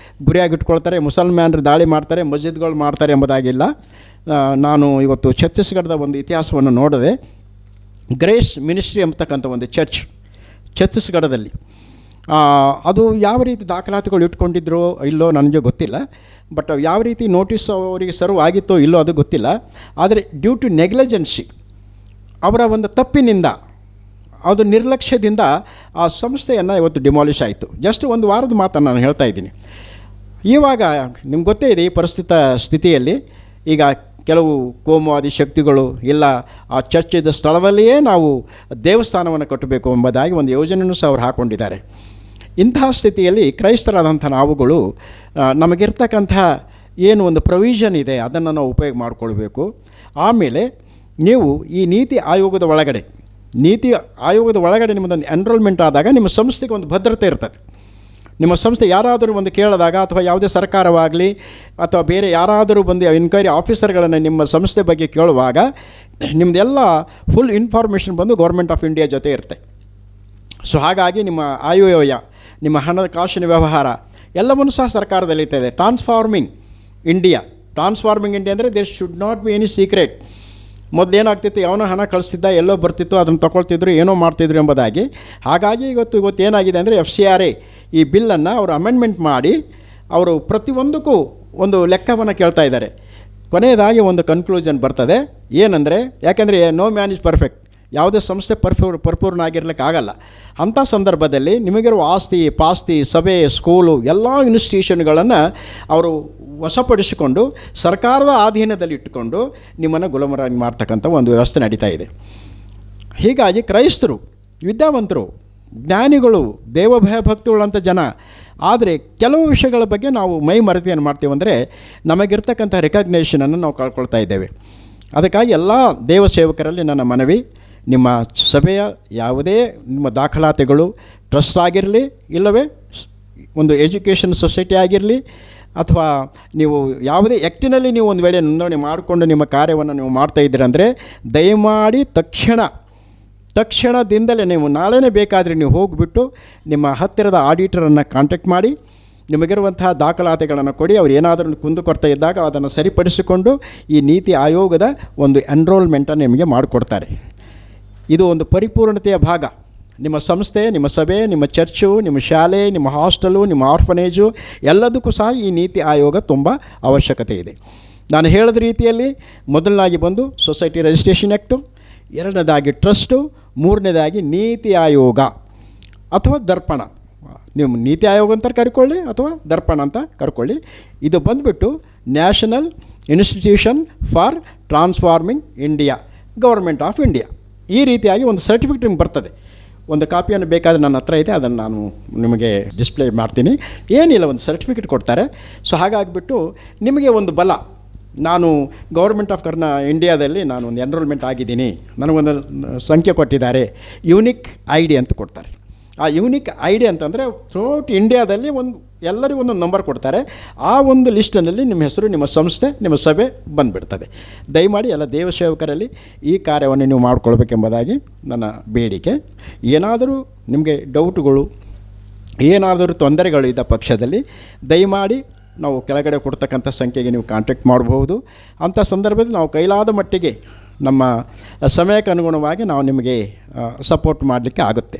ಗುರಿಯಾಗಿಟ್ಕೊಳ್ತಾರೆ, ಮುಸಲ್ಮಾನರು ದಾಳಿ ಮಾಡ್ತಾರೆ, ಮಸ್ಜಿದ್ಗಳು ಮಾಡ್ತಾರೆ ಎಂಬುದಾಗಿಲ್ಲ. ನಾನು ಇವತ್ತು ಛತ್ತೀಸ್ಗಢದ ಒಂದು ಇತಿಹಾಸವನ್ನು ನೋಡಿದೆ. ಗ್ರೇಸ್ ಮಿನಿಸ್ಟ್ರಿ ಎಂಬತಕ್ಕಂಥ ಒಂದು ಚರ್ಚ್ ಛತ್ತೀಸ್ಗಢದಲ್ಲಿ, ಅದು ಯಾವ ರೀತಿ ದಾಖಲಾತಿಗಳು ಇಟ್ಕೊಂಡಿದ್ರೋ ಇಲ್ಲೋ ನನಗೆ ಗೊತ್ತಿಲ್ಲ. ಬಟ್ ಯಾವ ರೀತಿ ನೋಟಿಸ್ ಅವರಿಗೆ ಸರ್ವ್ ಆಗಿತ್ತೋ ಇಲ್ಲೋ ಅದು ಗೊತ್ತಿಲ್ಲ. ಆದರೆ ಡ್ಯೂ ಟು ನೆಗ್ಲಿಜೆನ್ಸಿ, ಅವರ ಒಂದು ತಪ್ಪಿನಿಂದ, ಅದು ನಿರ್ಲಕ್ಷ್ಯದಿಂದ ಆ ಸಂಸ್ಥೆಯನ್ನು ಇವತ್ತು ಡಿಮಾಲಿಷ್ ಆಯಿತು. ಜಸ್ಟ್ ಒಂದು ವಾರದ ಮಾತನ್ನು ನಾನು ಹೇಳ್ತಾ ಇದ್ದೀನಿ. ಇವಾಗ ನಿಮ್ಗೆ ಗೊತ್ತೇ ಇದೆ ಈ ಸ್ಥಿತಿಯಲ್ಲಿ ಈಗ ಕೆಲವು ಕೋಮುವಾದಿ ಶಕ್ತಿಗಳು ಇಲ್ಲ ಆ ಚರ್ಚ್ ಇದ್ದ ಸ್ಥಳದಲ್ಲಿಯೇ ನಾವು ದೇವಸ್ಥಾನವನ್ನು ಕಟ್ಟಬೇಕು ಎಂಬುದಾಗಿ ಒಂದು ಯೋಜನೆಯನ್ನು ಸಹ ಅವರು ಹಾಕ್ಕೊಂಡಿದ್ದಾರೆ. ಇಂತಹ ಸ್ಥಿತಿಯಲ್ಲಿ ಕ್ರೈಸ್ತರಾದಂಥ ನಾವುಗಳು ನಮಗಿರ್ತಕ್ಕಂಥ ಏನು ಒಂದು ಪ್ರೊವಿಷನ್ ಇದೆ ಅದನ್ನು ನಾವು ಉಪಯೋಗ ಮಾಡಿಕೊಳ್ಬೇಕು. ಆಮೇಲೆ ನೀವು ಈ ನೀತಿ ಆಯೋಗದ ಒಳಗಡೆ ನಿಮ್ಮದೊಂದು ಎನ್ರೋಲ್ಮೆಂಟ್ ಆದಾಗ ನಿಮ್ಮ ಸಂಸ್ಥೆಗೆ ಒಂದು ಭದ್ರತೆ ಇರ್ತದೆ. ನಿಮ್ಮ ಸಂಸ್ಥೆ ಯಾರಾದರೂ ಒಂದು ಕೇಳಿದಾಗ ಅಥವಾ ಯಾವುದೇ ಸರ್ಕಾರವಾಗಲಿ ಅಥವಾ ಬೇರೆ ಯಾರಾದರೂ ಬಂದು ಎನ್ಕ್ವೈರಿ ಆಫೀಸರ್ಗಳನ್ನು ನಿಮ್ಮ ಸಂಸ್ಥೆ ಬಗ್ಗೆ ಕೇಳುವಾಗ ನಿಮ್ಮದೆಲ್ಲ ಫುಲ್ ಇನ್ಫಾರ್ಮೇಷನ್ ಬಂದು ಗೌರ್ಮೆಂಟ್ ಆಫ್ ಇಂಡಿಯಾ ಜೊತೆ ಇರುತ್ತೆ. ಸೊ ಹಾಗಾಗಿ ನಿಮ್ಮ ಆಯವ್ಯಯ, ನಿಮ್ಮ ಹಣಕಾಸಿನ ವ್ಯವಹಾರ ಎಲ್ಲವನ್ನೂ ಸಹ ಸರ್ಕಾರದಲ್ಲಿರ್ತದೆ. ಟ್ರಾನ್ಸ್ಫಾರ್ಮಿಂಗ್ ಇಂಡಿಯಾ ಅಂದರೆ there should not be any secret. ಮೊದಲೇನಾಗ್ತಿತ್ತು, ಯಾವನೋ ಹಣ ಕಳಿಸ್ತಿದ್ದ, ಎಲ್ಲೋ ಬರ್ತಿತ್ತು, ಅದನ್ನು ತೊಗೊಳ್ತಿದ್ರು, ಏನೋ ಮಾಡ್ತಿದ್ರು ಎಂಬುದಾಗಿ. ಹಾಗಾಗಿ ಇವತ್ತು ಏನಾಗಿದೆ ಅಂದರೆ FCRA ಈ ಬಿಲ್ಲನ್ನು ಅವರು ಅಮೆಂಡ್ಮೆಂಟ್ ಮಾಡಿ ಅವರು ಪ್ರತಿಯೊಂದಕ್ಕೂ ಒಂದು ಲೆಕ್ಕವನ್ನು ಕೇಳ್ತಾ ಇದ್ದಾರೆ. ಕೊನೆಯದಾಗಿ ಒಂದು ಕನ್ಕ್ಲೂಷನ್ ಬರ್ತದೆ ಏನಂದರೆ, ಯಾಕೆಂದರೆ ನೋ ಮ್ಯಾನ್ ಇಸ್ ಪರ್ಫೆಕ್ಟ್, ಯಾವುದೇ ಸಂಸ್ಥೆ ಪರಿಪೂರ್ಣ ಆಗಿರಲಿಕ್ಕಾಗಲ್ಲ. ಅಂಥ ಸಂದರ್ಭದಲ್ಲಿ ನಿಮಗಿರುವ ಆಸ್ತಿ ಪಾಸ್ತಿ, ಸಭೆ, ಸ್ಕೂಲು ಎಲ್ಲ ಇನ್ಸ್ಟಿಟ್ಯೂಷನ್ಗಳನ್ನು ಅವರು ವಶಪಡಿಸಿಕೊಂಡು ಸರ್ಕಾರದ ಅಧೀನದಲ್ಲಿ ಇಟ್ಟುಕೊಂಡು ನಿಮ್ಮನ್ನು ಗುಲಾಮರಾಗಿ ಮಾಡ್ತಕ್ಕಂಥ ಒಂದು ವ್ಯವಸ್ಥೆ ನಡೀತಾ ಇದೆ. ಹೀಗಾಗಿ ಕ್ರೈಸ್ತರು ವಿದ್ಯಾವಂತರು, ಜ್ಞಾನಿಗಳು, ದೇವಭಯಭಕ್ತಿಗಳಂಥ ಜನ, ಆದರೆ ಕೆಲವು ವಿಷಯಗಳ ಬಗ್ಗೆ ನಾವು ಮೈ ಮರೆತಿಯನ್ನು ಮಾಡ್ತೀವಂದರೆ ನಮಗಿರ್ತಕ್ಕಂಥ ರೆಕಗ್ನೇಷನನ್ನು ನಾವು ಕಳ್ಕೊಳ್ತಾ ಇದ್ದೇವೆ. ಅದಕ್ಕಾಗಿ ಎಲ್ಲ ದೇವ ಸೇವಕರಲ್ಲಿ ನನ್ನ ಮನವಿ, ನಿಮ್ಮ ಸಭೆಯ ಯಾವುದೇ ನಿಮ್ಮ ದಾಖಲಾತಿಗಳು ಟ್ರಸ್ಟ್ ಆಗಿರಲಿ, ಇಲ್ಲವೇ ಒಂದು ಎಜುಕೇಷನ್ ಸೊಸೈಟಿ ಆಗಿರಲಿ, ಅಥವಾ ನೀವು ಯಾವುದೇ ಆ್ಯಕ್ಟಿನಲ್ಲಿ ನೀವು ಒಂದು ವೇಳೆ ನೋಂದಣಿ ಮಾಡಿಕೊಂಡು ನಿಮ್ಮ ಕಾರ್ಯವನ್ನು ನೀವು ಮಾಡ್ತಾಯಿದ್ದೀರಂದರೆ ದಯಮಾಡಿ ತಕ್ಷಣದಿಂದಲೇ ನೀವು ನಾಳೆನೇ ಬೇಕಾದರೆ ನೀವು ಹೋಗಿಬಿಟ್ಟು ನಿಮ್ಮ ಹತ್ತಿರದ ಆಡಿಟರನ್ನು ಕಾಂಟ್ಯಾಕ್ಟ್ ಮಾಡಿ ನಿಮಗಿರುವಂತಹ ದಾಖಲಾತಿಗಳನ್ನು ಕೊಡಿ. ಅವರು ಏನಾದರೂ ಕುಂದುಕೊರತೆ ಇದ್ದಾಗ ಅದನ್ನು ಸರಿಪಡಿಸಿಕೊಂಡು ಈ ನೀತಿ ಆಯೋಗದ ಒಂದು ಎನ್ರೋಲ್ಮೆಂಟನ್ನು ನಿಮಗೆ ಮಾಡಿಕೊಡ್ತಾರೆ. ಇದು ಒಂದು ಪರಿಪೂರ್ಣತೆಯ ಭಾಗ. ನಿಮ್ಮ ಸಂಸ್ಥೆ, ನಿಮ್ಮ ಸಭೆ, ನಿಮ್ಮ ಚರ್ಚು, ನಿಮ್ಮ ಶಾಲೆ, ನಿಮ್ಮ ಹಾಸ್ಟೆಲು, ನಿಮ್ಮ ಆರ್ಫನೇಜು ಎಲ್ಲದಕ್ಕೂ ಸಹ ಈ ನೀತಿ ಆಯೋಗ ತುಂಬ ಅವಶ್ಯಕತೆ ಇದೆ. ನಾನು ಹೇಳಿದ ರೀತಿಯಲ್ಲಿ ಮೊದಲನೇದಾಗಿ ಬಂದು ಸೊಸೈಟಿ ರಿಜಿಸ್ಟ್ರೇಷನ್ ಆ್ಯಕ್ಟು, ಎರಡನೇದಾಗಿ ಟ್ರಸ್ಟು, ಮೂರನೇದಾಗಿ ನೀತಿ ಆಯೋಗ ಅಥವಾ ದರ್ಪಣ. ನೀವು ನೀತಿ ಆಯೋಗ ಅಂತ ಕರ್ಕೊಳ್ಳಿ ಅಥವಾ ದರ್ಪಣ ಅಂತ ಕರ್ಕೊಳ್ಳಿ. ಇದು ಬಂದುಬಿಟ್ಟು national institution for transforming India, government of India. ಈ ರೀತಿಯಾಗಿ ಒಂದು ಸರ್ಟಿಫಿಕೇಟ್ ನಿಮ್ಗೆ ಬರ್ತದೆ. ಒಂದು ಕಾಪಿಯನ್ನು ಬೇಕಾದರೆ ನನ್ನ ಹತ್ರ ಇದೆ, ಅದನ್ನು ನಾನು ನಿಮಗೆ ಡಿಸ್ಪ್ಲೇ ಮಾಡ್ತೀನಿ. ಏನಿಲ್ಲ, ಒಂದು ಸರ್ಟಿಫಿಕೇಟ್ ಕೊಡ್ತಾರೆ. ಸೊ ಹಾಗಾಗಿಬಿಟ್ಟು ನಿಮಗೆ ಒಂದು ಬಲ, ನಾನು ಗೌರ್ಮೆಂಟ್ ಆಫ್ ಇಂಡಿಯಾದಲ್ಲಿ ನಾನು ಒಂದು ಎನ್ರೋಲ್ಮೆಂಟ್ ಆಗಿದ್ದೀನಿ, ನನಗೊಂದು ಸಂಖ್ಯೆ ಕೊಟ್ಟಿದ್ದಾರೆ, ಯೂನಿಕ್ ID ಅಂತ ಕೊಡ್ತಾರೆ. ಆ ಯೂನಿಕ್ ID ಅಂತಂದರೆ ಥ್ರೂಔಟ್ ಇಂಡಿಯಾದಲ್ಲಿ ಎಲ್ಲರಿಗೂ ಒಂದೊಂದು ನಂಬರ್ ಕೊಡ್ತಾರೆ. ಆ ಒಂದು ಲಿಸ್ಟಿನಲ್ಲಿ ನಿಮ್ಮ ಹೆಸರು, ನಿಮ್ಮ ಸಂಸ್ಥೆ, ನಿಮ್ಮ ಸಭೆ ಬಂದುಬಿಡ್ತದೆ. ದಯಮಾಡಿ ಎಲ್ಲ ದೇವಸೇವಕರಲ್ಲಿ ಈ ಕಾರ್ಯವನ್ನು ನೀವು ಮಾಡಿಕೊಳ್ಬೇಕೆಂಬುದಾಗಿ ನನ್ನ ಬೇಡಿಕೆ. ಏನಾದರೂ ನಿಮಗೆ ಡೌಟುಗಳು, ಏನಾದರೂ ತೊಂದರೆಗಳು ಇದ್ದ ಪಕ್ಷದಲ್ಲಿ ದಯಮಾಡಿ ನಾವು ಕೆಳಗಡೆ ಕೊಡ್ತಕ್ಕಂಥ ಸಂಖ್ಯೆಗೆ ನೀವು ಕಾಂಟ್ಯಾಕ್ಟ್ ಮಾಡಬಹುದು. ಅಂಥ ಸಂದರ್ಭದಲ್ಲಿ ನಾವು ಕೈಲಾದ ಮಟ್ಟಿಗೆ ನಮ್ಮ ಸಮಯಕ್ಕೆ ಅನುಗುಣವಾಗಿ ನಾವು ನಿಮಗೆ ಸಪೋರ್ಟ್ ಮಾಡಲಿಕ್ಕೆ ಆಗುತ್ತೆ.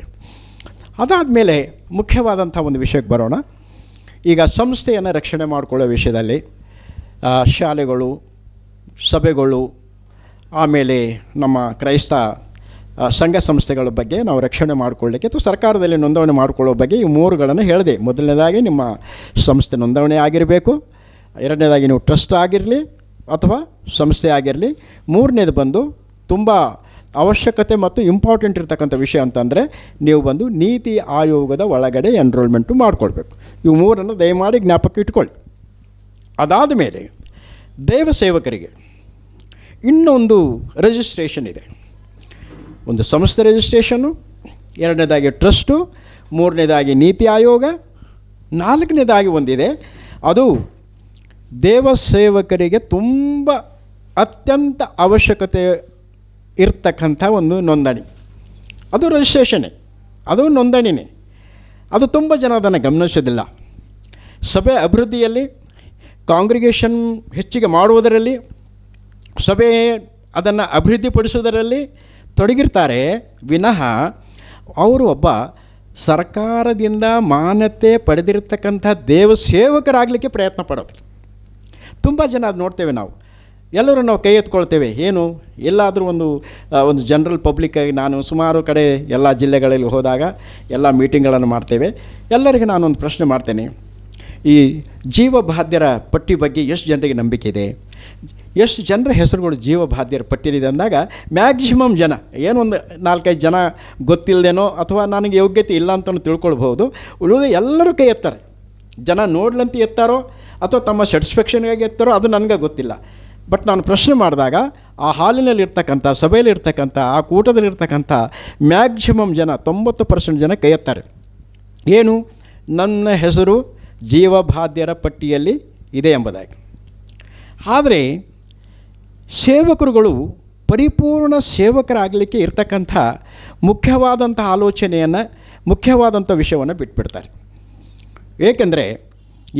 ಅದಾದಮೇಲೆ ಮುಖ್ಯವಾದಂಥ ಒಂದು ವಿಷಯಕ್ಕೆ ಬರೋಣ. ಈಗ ಸಂಸ್ಥೆಯನ್ನು ರಕ್ಷಣೆ ಮಾಡಿಕೊಳ್ಳೋ ವಿಷಯದಲ್ಲಿ ಶಾಲೆಗಳು, ಸಭೆಗಳು, ಆಮೇಲೆ ನಮ್ಮ ಕ್ರೈಸ್ತ ಸಂಘ ಸಂಸ್ಥೆಗಳ ಬಗ್ಗೆ ನಾವು ರಕ್ಷಣೆ ಮಾಡಿಕೊಳ್ಳಲಿಕ್ಕೆ ಅಥವಾ ಸರ್ಕಾರದಲ್ಲಿ ನೋಂದಣಿ ಮಾಡಿಕೊಳ್ಳೋ ಬಗ್ಗೆ ಈ ಮೂರುಗಳನ್ನು ಹೇಳಿದೆ. ಮೊದಲನೇದಾಗಿ ನಿಮ್ಮ ಸಂಸ್ಥೆ ನೋಂದಣಿ ಆಗಿರಬೇಕು, ಎರಡನೇದಾಗಿ ನೀವು ಟ್ರಸ್ಟ್ ಆಗಿರಲಿ ಅಥವಾ ಸಂಸ್ಥೆ ಆಗಿರಲಿ, ಮೂರನೇದು ಬಂದು ತುಂಬ ಅವಶ್ಯಕತೆ ಮತ್ತು ಇಂಪಾರ್ಟೆಂಟ್ ಇರ್ತಕ್ಕಂಥ ವಿಷಯ ಅಂತಂದರೆ ನೀವು ಬಂದು ನೀತಿ ಆಯೋಗದ ಒಳಗಡೆ ಎನ್ರೋಲ್ಮೆಂಟು ಮಾಡಿಕೊಳ್ಬೇಕು. ಇವು ಮೂರನ್ನು ದಯಮಾಡಿ ಜ್ಞಾಪಕ ಇಟ್ಕೊಳ್ಳಿ. ಅದಾದ ಮೇಲೆ ದೈವ ಸೇವಕರಿಗೆ ಇನ್ನೊಂದು ರಿಜಿಸ್ಟ್ರೇಷನ್ ಇದೆ. ಒಂದು ಸಂಸ್ಥೆ ರಿಜಿಸ್ಟ್ರೇಷನ್ನು, ಎರಡನೇದಾಗಿ ಟ್ರಸ್ಟು, ಮೂರನೇದಾಗಿ ನೀತಿ ಆಯೋಗ, ನಾಲ್ಕನೇದಾಗಿ ಒಂದಿದೆ, ಅದು ದೇವ ಸೇವಕರಿಗೆ ತುಂಬ ಅತ್ಯಂತ ಅವಶ್ಯಕತೆ ಇರ್ತಕ್ಕಂಥ ಒಂದು ನೋಂದಣಿ. ಅದು ರಿಜಿಸ್ಟ್ರೇಷನ್ನೇ, ಅದು ನೋಂದಣಿನೇ. ಅದು ತುಂಬ ಜನ ಅದನ್ನು ಗಮನಿಸೋದಿಲ್ಲ. ಸಭೆ ಅಭಿವೃದ್ಧಿಯಲ್ಲಿ, ಕಾಂಗ್ರಿಗೇಷನ್ ಹೆಚ್ಚಿಗೆ ಮಾಡುವುದರಲ್ಲಿ, ಸಭೆ ಅದನ್ನು ಅಭಿವೃದ್ಧಿಪಡಿಸುವುದರಲ್ಲಿ ತೊಡಗಿರ್ತಾರೆ ವಿನಃ ಅವರು ಒಬ್ಬ ಸರ್ಕಾರದಿಂದ ಮಾನ್ಯತೆ ಪಡೆದಿರತಕ್ಕಂಥ ದೇವ ಸೇವಕರಾಗಲಿಕ್ಕೆ ಪ್ರಯತ್ನ ಪಡೋದು. ತುಂಬ ಜನ ಅದು ನೋಡ್ತೇವೆ ನಾವು. ಎಲ್ಲರೂ ನಾವು ಕೈ ಎತ್ಕೊಳ್ತೇವೆ. ಏನು ಎಲ್ಲಾದರೂ ಒಂದು ಜನರಲ್ ಪಬ್ಲಿಕ್ಕಾಗಿ ನಾನು ಸುಮಾರು ಕಡೆ ಎಲ್ಲ ಜಿಲ್ಲೆಗಳಲ್ಲಿ ಹೋದಾಗ ಎಲ್ಲ ಮೀಟಿಂಗ್ಗಳನ್ನು ಮಾಡ್ತೇವೆ. ಎಲ್ಲರಿಗೆ ನಾನೊಂದು ಪ್ರಶ್ನೆ ಮಾಡ್ತೇನೆ, ಈ ಜೀವಬಾಧ್ಯರ ಪಟ್ಟಿ ಬಗ್ಗೆ ಎಷ್ಟು ಜನರಿಗೆ ನಂಬಿಕೆ ಇದೆ, ಎಷ್ಟು ಜನರ ಹೆಸರುಗಳು ಜೀವಬಾಧ್ಯರ ಪಟ್ಟಿಲಿದೆ ಅಂದಾಗ ಮ್ಯಾಕ್ಸಿಮಮ್ ಜನ ಏನೊಂದು 4-5 ಜನ ಗೊತ್ತಿಲ್ಲದೇನೋ ಅಥವಾ ನನಗೆ ಯೋಗ್ಯತೆ ಇಲ್ಲ ಅಂತಲೂ ತಿಳ್ಕೊಳ್ಬೋದು, ಉಳಿದ ಎಲ್ಲರೂ ಕೈ ಎತ್ತಾರೆ. ಜನ ನೋಡ್ಲಂತ ಎತ್ತಾರೋ ಅಥವಾ ತಮ್ಮ ಸ್ಯಾಟಿಸ್ಫ್ಯಾಕ್ಷನ್ಗಾಗಿ ಎತ್ತಾರೋ ಅದು ನನಗೆ ಗೊತ್ತಿಲ್ಲ. ಬಟ್ ನಾನು ಪ್ರಶ್ನೆ ಮಾಡಿದಾಗ ಆ ಹಾಲಿನಲ್ಲಿರ್ತಕ್ಕಂಥ, ಸಭೆಯಲ್ಲಿರ್ತಕ್ಕಂಥ, ಆ ಕೂಟದಲ್ಲಿರ್ತಕ್ಕಂಥ ಮ್ಯಾಕ್ಸಿಮಮ್ ಜನ 90% ಜನ ಕೈ ಎತ್ತಾರೆ. ಏನು, ನನ್ನ ಹೆಸರು ಜೀವಬಾಧ್ಯರ ಪಟ್ಟಿಯಲ್ಲಿ ಇದೆ ಎಂಬುದಾಗಿ. ಆದರೆ ಸೇವಕರುಗಳು ಪರಿಪೂರ್ಣ ಸೇವಕರಾಗಲಿಕ್ಕೆ ಇರ್ತಕ್ಕಂಥ ಮುಖ್ಯವಾದಂಥ ಆಲೋಚನೆಯನ್ನು, ಮುಖ್ಯವಾದಂಥ ವಿಷಯವನ್ನು ಬಿಟ್ಬಿಡ್ತಾರೆ. ಏಕೆಂದರೆ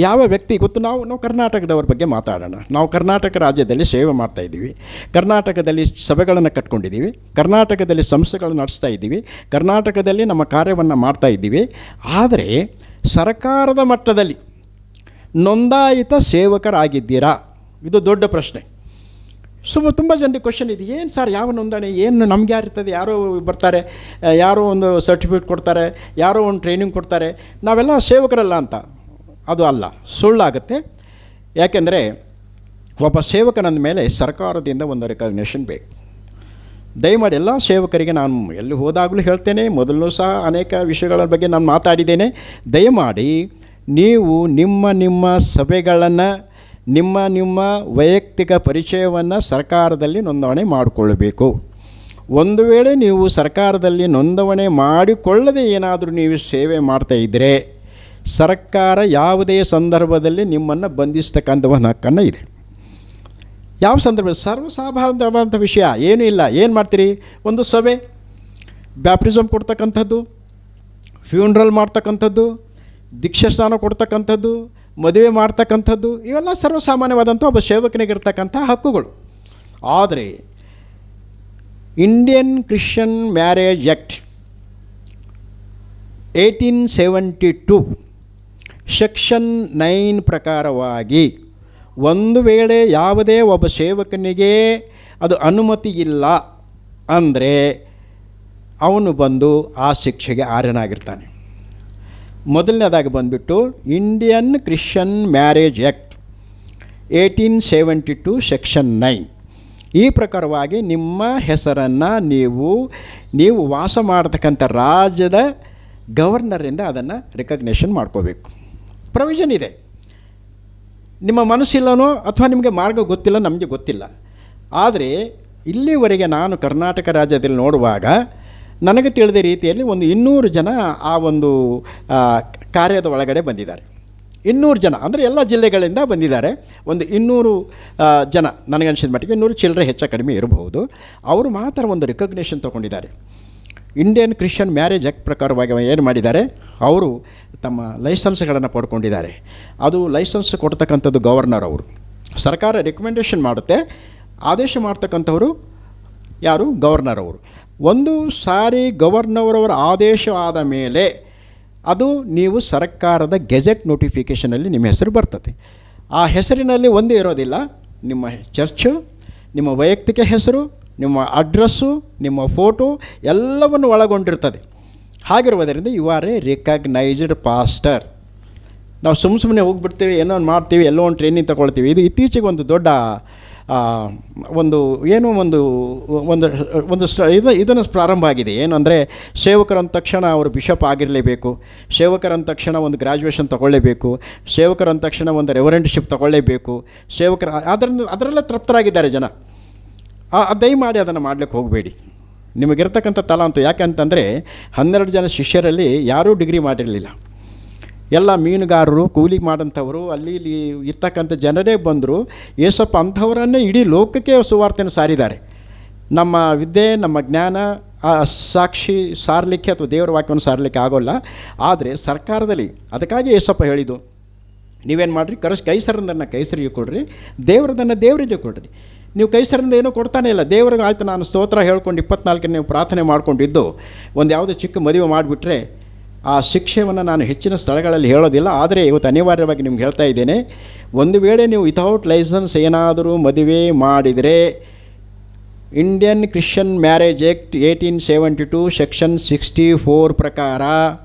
ಯಾವ ವ್ಯಕ್ತಿ ಗೊತ್ತು, ನಾವು ಕರ್ನಾಟಕದವ್ರ ಬಗ್ಗೆ ಮಾತಾಡೋಣ. ನಾವು ಕರ್ನಾಟಕ ರಾಜ್ಯದಲ್ಲಿ ಸೇವೆ ಮಾಡ್ತಾಯಿದ್ದೀವಿ, ಕರ್ನಾಟಕದಲ್ಲಿ ಸಭೆಗಳನ್ನು ಕಟ್ಕೊಂಡಿದ್ದೀವಿ, ಕರ್ನಾಟಕದಲ್ಲಿ ಸಂಸ್ಥೆಗಳನ್ನು ನಡೆಸ್ತಾ ಇದ್ದೀವಿ, ಕರ್ನಾಟಕದಲ್ಲಿ ನಮ್ಮ ಕಾರ್ಯವನ್ನು ಮಾಡ್ತಾ ಇದ್ದೀವಿ. ಆದರೆ ಸರ್ಕಾರದ ಮಟ್ಟದಲ್ಲಿ ನೋಂದಾಯಿತ ಸೇವಕರಾಗಿದ್ದೀರಾ? ಇದು ದೊಡ್ಡ ಪ್ರಶ್ನೆ. ತುಂಬ ಜನರಿಗೆ ಕ್ವಶನ್ ಇದೆ, ಏನು ಸರ್ ಯಾವ ನೋಂದಣಿ, ಏನು ನಮ್ಗೆ ಯಾರು ಇರ್ತದೆ, ಯಾರೋ ಬರ್ತಾರೆ, ಯಾರೋ ಒಂದು ಸರ್ಟಿಫಿಕೇಟ್ ಕೊಡ್ತಾರೆ, ಯಾರೋ ಒಂದು ಟ್ರೈನಿಂಗ್ ಕೊಡ್ತಾರೆ, ನಾವೆಲ್ಲ ಸೇವಕರಲ್ಲ ಅಂತ. ಅದು ಅಲ್ಲ, ಸುಳ್ಳಾಗುತ್ತೆ. ಯಾಕೆಂದರೆ ಒಬ್ಬ ಸೇವಕನಂದ ಮೇಲೆ ಸರ್ಕಾರದಿಂದ ಒಂದು ರೆಕಗ್ನೇಷನ್ ಬೇಕು. ದಯಮಾಡಿ ಎಲ್ಲ ಸೇವಕರಿಗೆ ನಾನು ಎಲ್ಲಿ ಹೋದಾಗಲೂ ಹೇಳ್ತೇನೆ, ಮೊದಲು ಸಹ ಅನೇಕ ವಿಷಯಗಳ ಬಗ್ಗೆ ನಾನು ಮಾತಾಡಿದ್ದೇನೆ. ದಯಮಾಡಿ ನೀವು ನಿಮ್ಮ ಸಭೆಗಳನ್ನು, ನಿಮ್ಮ ವೈಯಕ್ತಿಕ ಪರಿಚಯವನ್ನು ಸರ್ಕಾರದಲ್ಲಿ ನೋಂದಣಿ ಮಾಡಿಕೊಳ್ಳಬೇಕು. ಒಂದು ವೇಳೆ ನೀವು ಸರ್ಕಾರದಲ್ಲಿ ನೋಂದಣಿ ಮಾಡಿಕೊಳ್ಳದೆ ಏನಾದರೂ ನೀವು ಸೇವೆ ಮಾಡ್ತಾಯಿದ್ದರೆ ಸರ್ಕಾರ ಯಾವುದೇ ಸಂದರ್ಭದಲ್ಲಿ ನಿಮ್ಮನ್ನು ಬಂಧಿಸ್ತಕ್ಕಂಥ ಒಂದು ಹಕ್ಕನ್ನು ಇದೆ. ಯಾವ ಸಂದರ್ಭ? ಸರ್ವಸಾಧಾರಣವಾದಂಥ ವಿಷಯ ಏನೂ ಇಲ್ಲ. ಏನು ಮಾಡ್ತೀರಿ? ಒಂದು ಸಭೆ, ಬ್ಯಾಪ್ಟಿಸಮ್ ಕೊಡ್ತಕ್ಕಂಥದ್ದು, ಫ್ಯೂನ್ರಲ್ ಮಾಡ್ತಕ್ಕಂಥದ್ದು, ದೀಕ್ಷಾಸ್ನಾನ ಕೊಡ್ತಕ್ಕಂಥದ್ದು, ಮದುವೆ ಮಾಡ್ತಕ್ಕಂಥದ್ದು, ಇವೆಲ್ಲ ಸರ್ವಸಾಮಾನ್ಯವಾದಂಥ ಒಬ್ಬ ಸೇವಕನಿಗಿರ್ತಕ್ಕಂಥ ಹಕ್ಕುಗಳು. ಆದರೆ Indian Christian marriage act 1872 section 9 ಪ್ರಕಾರವಾಗಿ ಒಂದು ವೇಳೆ ಯಾವುದೇ ಒಬ್ಬ ಸೇವಕನಿಗೆ ಅದು ಅನುಮತಿ ಇಲ್ಲ ಅಂದರೆ ಅವನು ಬಂದು ಆ ಶಿಕ್ಷೆಗೆ ಆರ್ಯನಾಗಿರ್ತಾನೆ. ಮೊದಲನೇದಾಗಿ ಬಂದುಬಿಟ್ಟು Indian Christian marriage act 1872 section 9 ಈ ಪ್ರಕಾರವಾಗಿ ನಿಮ್ಮ ಹೆಸರನ್ನು ನೀವು ವಾಸ ಮಾಡತಕ್ಕಂಥ ರಾಜ್ಯದ ಗವರ್ನರಿಂದ ಅದನ್ನು ರೆಕಗ್ನೇಷನ್ ಮಾಡ್ಕೋಬೇಕು. ಪ್ರೊವಿಷನ್ ಇದೆ. ನಿಮ್ಮ ಮನಸ್ಸಿಲ್ಲನೋ ಅಥವಾ ನಿಮಗೆ ಮಾರ್ಗ ಗೊತ್ತಿಲ್ಲ, ನಮಗೆ ಗೊತ್ತಿಲ್ಲ. ಆದರೆ ಇಲ್ಲಿವರೆಗೆ ನಾನು ಕರ್ನಾಟಕ ರಾಜ್ಯದಲ್ಲಿ ನೋಡುವಾಗ ನನಗೆ ತಿಳಿದ ರೀತಿಯಲ್ಲಿ ಒಂದು 200 ಜನ ಆ ಒಂದು ಕಾರ್ಯದ ಒಳಗಡೆ ಬಂದಿದ್ದಾರೆ. 200 ಜನ ಅಂದರೆ ಎಲ್ಲ ಜಿಲ್ಲೆಗಳಿಂದ ಬಂದಿದ್ದಾರೆ. ಒಂದು 200 ಜನ, ನನಗನ್ಸಿದ ಮಟ್ಟಿಗೆ 200 ಚಿಲ್ಲರೆ ಹೆಚ್ಚು ಕಡಿಮೆ ಇರಬಹುದು. ಅವರು ಮಾತ್ರ ಒಂದು ರೆಕಗ್ನೇಷನ್ ತೊಗೊಂಡಿದ್ದಾರೆ. ಇಂಡಿಯನ್ ಕ್ರಿಶ್ಚಿಯನ್ ಮ್ಯಾರೇಜ್ ಆ್ಯಕ್ಟ್ ಪ್ರಕಾರವಾಗಿ ಏನು ಮಾಡಿದ್ದಾರೆ, ಅವರು ತಮ್ಮ ಲೈಸೆನ್ಸ್ಗಳನ್ನು ಪಡ್ಕೊಂಡಿದ್ದಾರೆ. ಅದು ಲೈಸೆನ್ಸ್ ಕೊಡ್ತಕ್ಕಂಥದ್ದು ಗವರ್ನರ್ ಅವರು. ಸರ್ಕಾರ ರೆಕಮೆಂಡೇಷನ್ ಮಾಡುತ್ತೆ, ಆದೇಶ ಮಾಡ್ತಕ್ಕಂಥವರು ಯಾರು? ಗವರ್ನರ್ ಅವರು. ಒಂದು ಸಾರಿ ಗವರ್ನರ್ ಆದೇಶ ಆದ ಮೇಲೆ ಅದು ನೀವು ಸರ್ಕಾರದ ಗೆಜೆಟ್ ನೋಟಿಫಿಕೇಷನಲ್ಲಿ ನಿಮ್ಮ ಹೆಸರು ಬರ್ತದೆ. ಆ ಹೆಸರಿನಲ್ಲಿ ಒಂದೇ ಇರೋದಿಲ್ಲ, ನಿಮ್ಮ ಚರ್ಚು, ನಿಮ್ಮ ವೈಯಕ್ತಿಕ ಹೆಸರು, ನಿಮ್ಮ ಅಡ್ರೆಸ್ಸು, ನಿಮ್ಮ ಫೋಟೋ ಎಲ್ಲವನ್ನು ಒಳಗೊಂಡಿರ್ತದೆ. ಹಾಗಿರುವುದರಿಂದ you are a recognised pastor. ನಾವು ಸುಮ್ಮನೆ ಹೋಗ್ಬಿಡ್ತೀವಿ, ಏನೋ ಒಂದು ಮಾಡ್ತೀವಿ, ಎಲ್ಲೋ ಒಂದು ಟ್ರೈನಿಂಗ್ ತೊಗೊಳ್ತೀವಿ. ಇದು ಇತ್ತೀಚೆಗೆ ಒಂದು ದೊಡ್ಡ ಒಂದು ಏನೋ ಒಂದು ಒಂದು ಒಂದು ಇದನ್ನು ಪ್ರಾರಂಭ ಆಗಿದೆ. ಏನು ಅಂದರೆ, ಸೇವಕರಂದ ತಕ್ಷಣ ಅವರು ಬಿಷಪ್ ಆಗಿರಲೇಬೇಕು, ಸೇವಕರಂದ ತಕ್ಷಣ ಒಂದು ಗ್ರ್ಯಾಜುಯೇಷನ್ ತೊಗೊಳ್ಳೇಬೇಕು, ಸೇವಕರಂದ ತಕ್ಷಣ ಒಂದು ರೆವರೆಂಡ್ಶಿಪ್ ತೊಗೊಳ್ಳೇಬೇಕು, ಅದರಲ್ಲೇ ತೃಪ್ತರಾಗಿದ್ದಾರೆ ಜನ. ದಯಮಾಡಿ ಅದನ್ನು ಮಾಡಲಿಕ್ಕೆ ಹೋಗಬೇಡಿ. ನಿಮಗಿರ್ತಕ್ಕಂಥ ತಲಾಂತು ಯಾಕಂತಂದರೆ 12 ಜನ ಶಿಷ್ಯರಲ್ಲಿ ಯಾರೂ ಡಿಗ್ರಿ ಮಾಡಿರಲಿಲ್ಲ. ಎಲ್ಲ ಮೀನುಗಾರರು, ಕೂಲಿ ಮಾಡೋಂಥವರು, ಅಲ್ಲಿ ಇಲ್ಲಿ ಇರ್ತಕ್ಕಂಥ ಜನರೇ ಬಂದರು. ಯೇಸಪ್ಪ ಅಂಥವರನ್ನೇ ಇಡೀ ಲೋಕಕ್ಕೆ ಸುವಾರ್ತೆಯನ್ನು ಸಾರಿದ್ದಾರೆ. ನಮ್ಮ ವಿದ್ಯೆ, ನಮ್ಮ ಜ್ಞಾನ ಸಾಕ್ಷಿ ಸಾರಲಿಕ್ಕೆ ಅಥವಾ ದೇವರ ವಾಕ್ಯವನ್ನು ಸಾರಲಿಕ್ಕೆ ಆಗೋಲ್ಲ. ಆದರೆ ಸರ್ಕಾರದಲ್ಲಿ ಅದಕ್ಕಾಗಿ ಯೇಸಪ್ಪ ಹೇಳಿದ್ದು, ನೀವೇನು ಮಾಡಿರಿ, ಕೈಸರದನ್ನು ಕೈಸರಿಗೆ ಕೊಡ್ರಿ, ದೇವರದನ್ನು ದೇವರಿಗೆ ಕೊಡ್ರಿ. ನೀವು ಕೈಸರಿಂದ ಏನೂ ಕೊಡ್ತಾನೆ ಇಲ್ಲ. ದೇವ್ರಿಗೆ ಆಯ್ತು ನಾನು ಸ್ತೋತ್ರ ಹೇಳ್ಕೊಂಡು 24 ನೀವು ಪ್ರಾರ್ಥನೆ ಮಾಡ್ಕೊಂಡಿದ್ದು ಒಂದು ಯಾವುದೋ ಚಿಕ್ಕ ಮದುವೆ ಮಾಡಿಬಿಟ್ರೆ ಆ ಶಿಕ್ಷೆಯನ್ನು ನಾನು ಹೆಚ್ಚಿನ ಸ್ಥಳಗಳಲ್ಲಿ ಹೇಳೋದಿಲ್ಲ. ಆದರೆ ಇವತ್ತು ಅನಿವಾರ್ಯವಾಗಿ ನಿಮ್ಗೆ ಹೇಳ್ತಾ ಇದ್ದೇನೆ, ಒಂದು ವೇಳೆ ನೀವು ವಿತೌಟ್ ಲೈಸೆನ್ಸ್ ಏನಾದರೂ ಮದುವೆ ಮಾಡಿದರೆ Indian Christian marriage act 1872 section 64 ಪ್ರಕಾರ